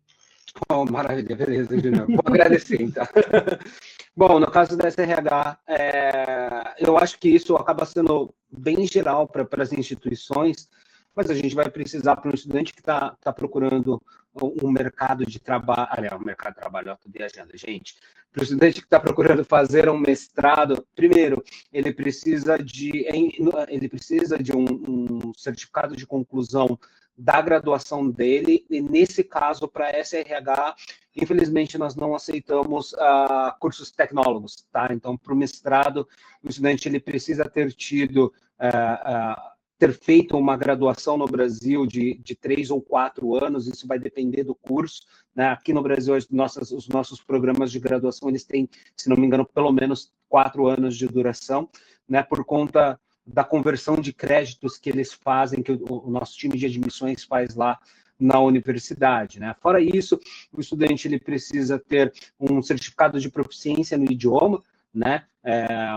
Oh, maravilha, beleza, Júnior. Vou agradecer, então. Bom, no caso da SRH, eu acho que isso acaba sendo bem geral para as instituições, mas a gente vai precisar para um estudante que está procurando um mercado de trabalho, aliás, um mercado de trabalho, eu estou viajando, gente. Para o estudante que está procurando fazer um mestrado, primeiro, ele precisa de um certificado de conclusão da graduação dele, e nesse caso, para a SRH, infelizmente, nós não aceitamos cursos tecnólogos, tá? Então, para o mestrado, o estudante ele precisa ter feito uma graduação no Brasil de 3 ou 4 anos, isso vai depender do curso, né? Aqui no Brasil, os nossos programas de graduação, eles têm, se não me engano, pelo menos 4 anos de duração, né? Por conta da conversão de créditos que eles fazem, que o nosso time de admissões faz lá na universidade, né? Fora isso, o estudante ele precisa ter um certificado de proficiência no idioma, né?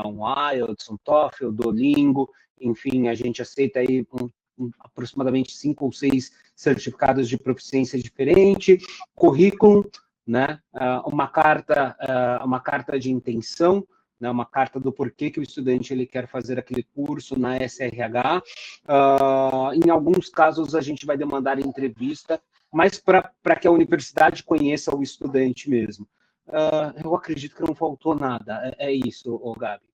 Um IELTS, um TOEFL, Duolingo, enfim, a gente aceita aí aproximadamente 5 ou 6 certificados de proficiência diferente, currículo, né, uma carta de intenção, né, uma carta do porquê que o estudante ele quer fazer aquele curso na SRH. Em alguns casos, a gente vai demandar entrevista, mas para que a universidade conheça o estudante mesmo. Eu acredito que não faltou nada. É isso, Gabi.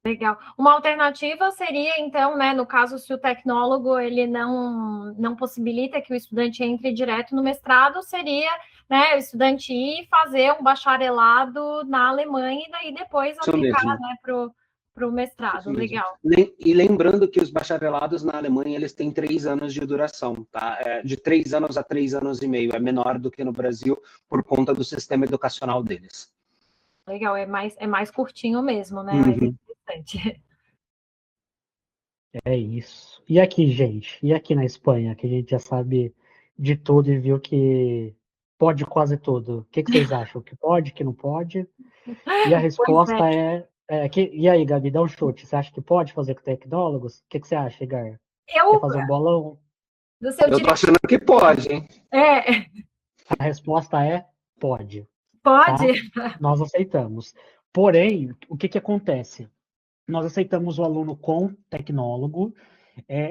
Legal. Uma alternativa seria, então, né, no caso, se o tecnólogo ele não possibilita que o estudante entre direto no mestrado, seria, né, o estudante ir fazer um bacharelado na Alemanha e daí depois aplicar, né, para o mestrado. Legal. E lembrando que os bacharelados na Alemanha, eles têm 3 anos de duração, tá? De 3 anos a 3 anos e meio. É menor do que no Brasil por conta do sistema educacional deles. Legal, é mais curtinho mesmo, né? Mais interessante. É isso. E aqui, gente? E aqui na Espanha, que a gente já sabe de tudo e viu que pode quase tudo. O que vocês acham? Que pode, que não pode? E a resposta e aí, Gabi, dá um chute. Você acha que pode fazer com tecnólogos? O que você acha, Edgar? Quer fazer um bolão? Eu tô achando que pode, hein? A resposta é pode. Pode? Tá? Nós aceitamos. Porém, o que acontece? Nós aceitamos o aluno com tecnólogo,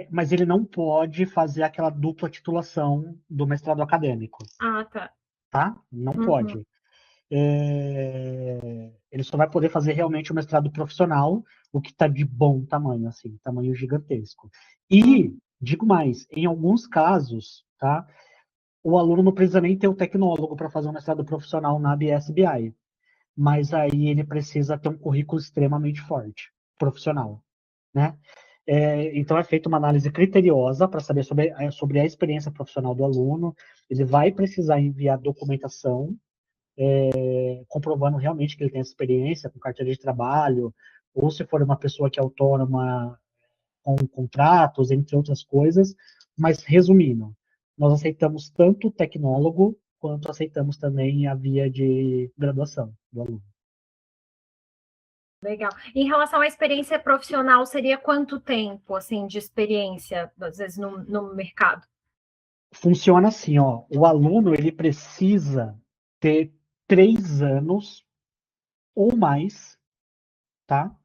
mas ele não pode fazer aquela dupla titulação do mestrado acadêmico. Tá. Tá? Não pode. Ele só vai poder fazer realmente o mestrado profissional, o que está de bom tamanho, assim, tamanho gigantesco. E, digo mais, em alguns casos, tá, o aluno não precisa nem ter o tecnólogo para fazer um mestrado profissional na BSBI, mas aí ele precisa ter um currículo extremamente forte, profissional, né? Então é feita uma análise criteriosa para saber sobre a experiência profissional do aluno. Ele vai precisar enviar documentação comprovando realmente que ele tem essa experiência com carteira de trabalho, ou se for uma pessoa que é autônoma com contratos, entre outras coisas. Mas, resumindo, nós aceitamos tanto o tecnólogo, quanto aceitamos também a via de graduação do aluno. Legal. Em relação à experiência profissional, seria quanto tempo, assim, de experiência, às vezes, no mercado? Funciona assim, ó. O aluno, ele precisa ter 3 anos ou mais, tá?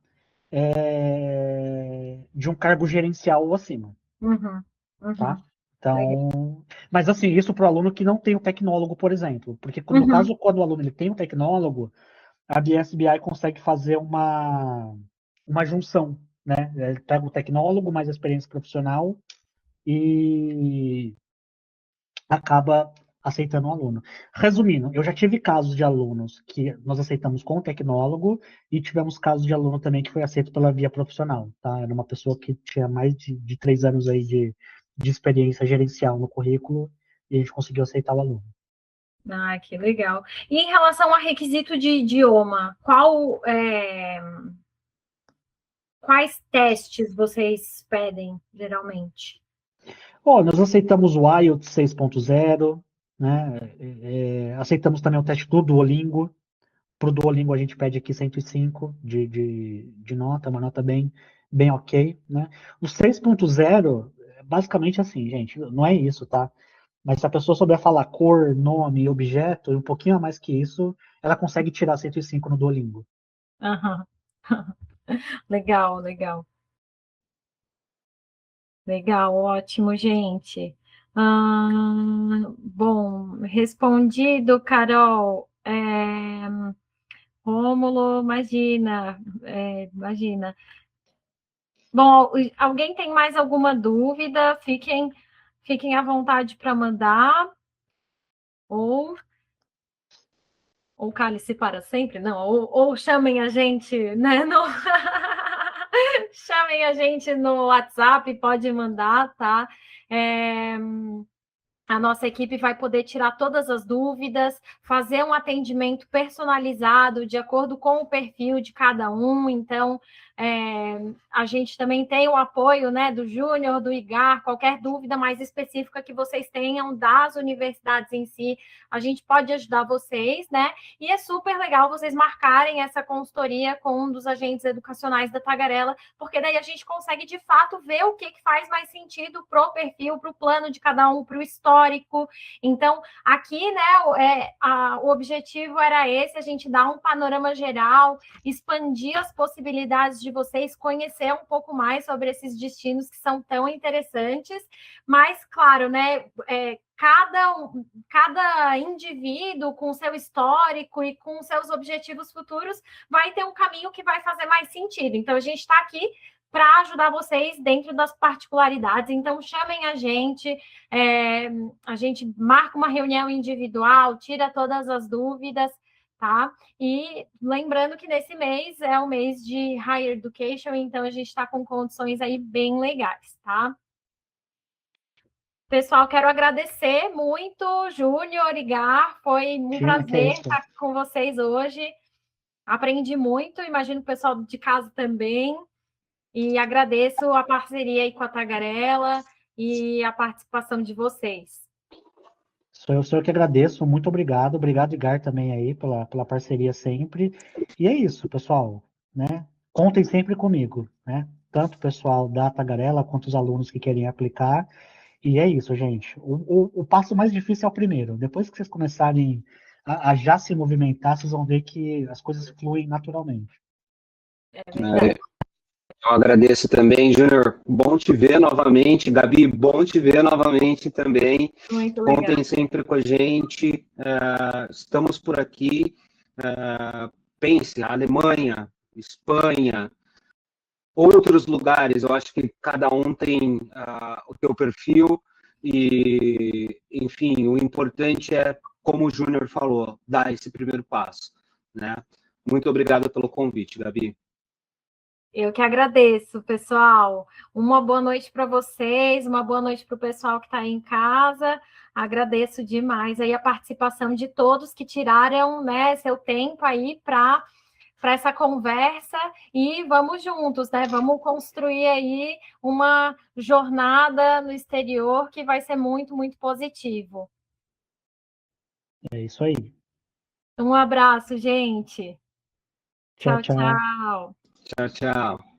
De um cargo gerencial ou acima, tá? Então, mas assim, isso para o aluno que não tem o tecnólogo, por exemplo, porque no caso, quando o aluno ele tem um tecnólogo, a BSBI consegue fazer uma junção, né? Ele pega o tecnólogo mais a experiência profissional e acaba aceitando o aluno. Resumindo, eu já tive casos de alunos que nós aceitamos com o tecnólogo e tivemos casos de aluno também que foi aceito pela via profissional, tá? Era uma pessoa que tinha mais de 3 anos aí de experiência gerencial no currículo e a gente conseguiu aceitar o aluno. Que legal. E em relação a requisito de idioma, quais testes vocês pedem, geralmente? Nós aceitamos o IELTS 6.0, né? Aceitamos também o teste do Duolingo. Para o Duolingo a gente pede aqui 105 de nota, uma nota bem ok, né? O 6.0, basicamente assim, gente, não é isso, tá? Mas se a pessoa souber falar cor, nome, objeto, e um pouquinho a mais que isso, ela consegue tirar 105 no Duolingo. Legal, legal. Legal, ótimo, gente. Bom, respondido, Carol. Rômulo, imagina. Bom, alguém tem mais alguma dúvida? Fiquem à vontade para mandar. Ou cale-se para sempre, não. Ou chamem a gente, né? Chamem a gente no WhatsApp, pode mandar, tá? A nossa equipe vai poder tirar todas as dúvidas, fazer um atendimento personalizado de acordo com o perfil de cada um. Então, A gente também tem o apoio, né, do Júnior, do IGAR, qualquer dúvida mais específica que vocês tenham das universidades em si, a gente pode ajudar vocês, né? E é super legal vocês marcarem essa consultoria com um dos agentes educacionais da Tagarela, porque daí a gente consegue, de fato, ver o que faz mais sentido para o perfil, para o plano de cada um, para o histórico. Então, aqui, né, o objetivo era esse, a gente dar um panorama geral, expandir as possibilidades de vocês conhecer um pouco mais sobre esses destinos que são tão interessantes, mas, claro, né, cada indivíduo com seu histórico e com seus objetivos futuros vai ter um caminho que vai fazer mais sentido. Então, a gente está aqui para ajudar vocês dentro das particularidades. Então, chamem a gente marca uma reunião individual, tira todas as dúvidas, tá? E lembrando que nesse mês é o mês de Higher Education, então a gente está com condições aí bem legais, tá? Pessoal, quero agradecer muito, Júnior, Igar, foi um prazer estar com vocês hoje. Aprendi muito, imagino o pessoal de casa também. E agradeço a parceria aí com a Tagarela e a participação de vocês. Sou eu que agradeço, muito obrigado. Obrigado, Igar, também aí pela parceria sempre. E é isso, pessoal, né? Contem sempre comigo, né? Tanto o pessoal da Tagarela quanto os alunos que querem aplicar. E é isso, gente. O passo mais difícil é o primeiro. Depois que vocês começarem a já se movimentar, vocês vão ver que as coisas fluem naturalmente. Eu agradeço também, Júnior. Bom te ver novamente. Gabi, bom te ver novamente também. Muito legal. Contem sempre com a gente. Estamos por aqui. Pense, Alemanha, Espanha, outros lugares. Eu acho que cada um tem o seu perfil. E, enfim, o importante é, como o Júnior falou, dar esse primeiro passo, né? Muito obrigado pelo convite, Gabi. Eu que agradeço, pessoal. Uma boa noite para vocês, uma boa noite para o pessoal que está aí em casa. Agradeço demais aí a participação de todos que tiraram, né, seu tempo aí para essa conversa e vamos juntos, né? Vamos construir aí uma jornada no exterior que vai ser muito, muito positivo. É isso aí. Um abraço, gente. Tchau, Tchau, tchau. Tchau, tchau.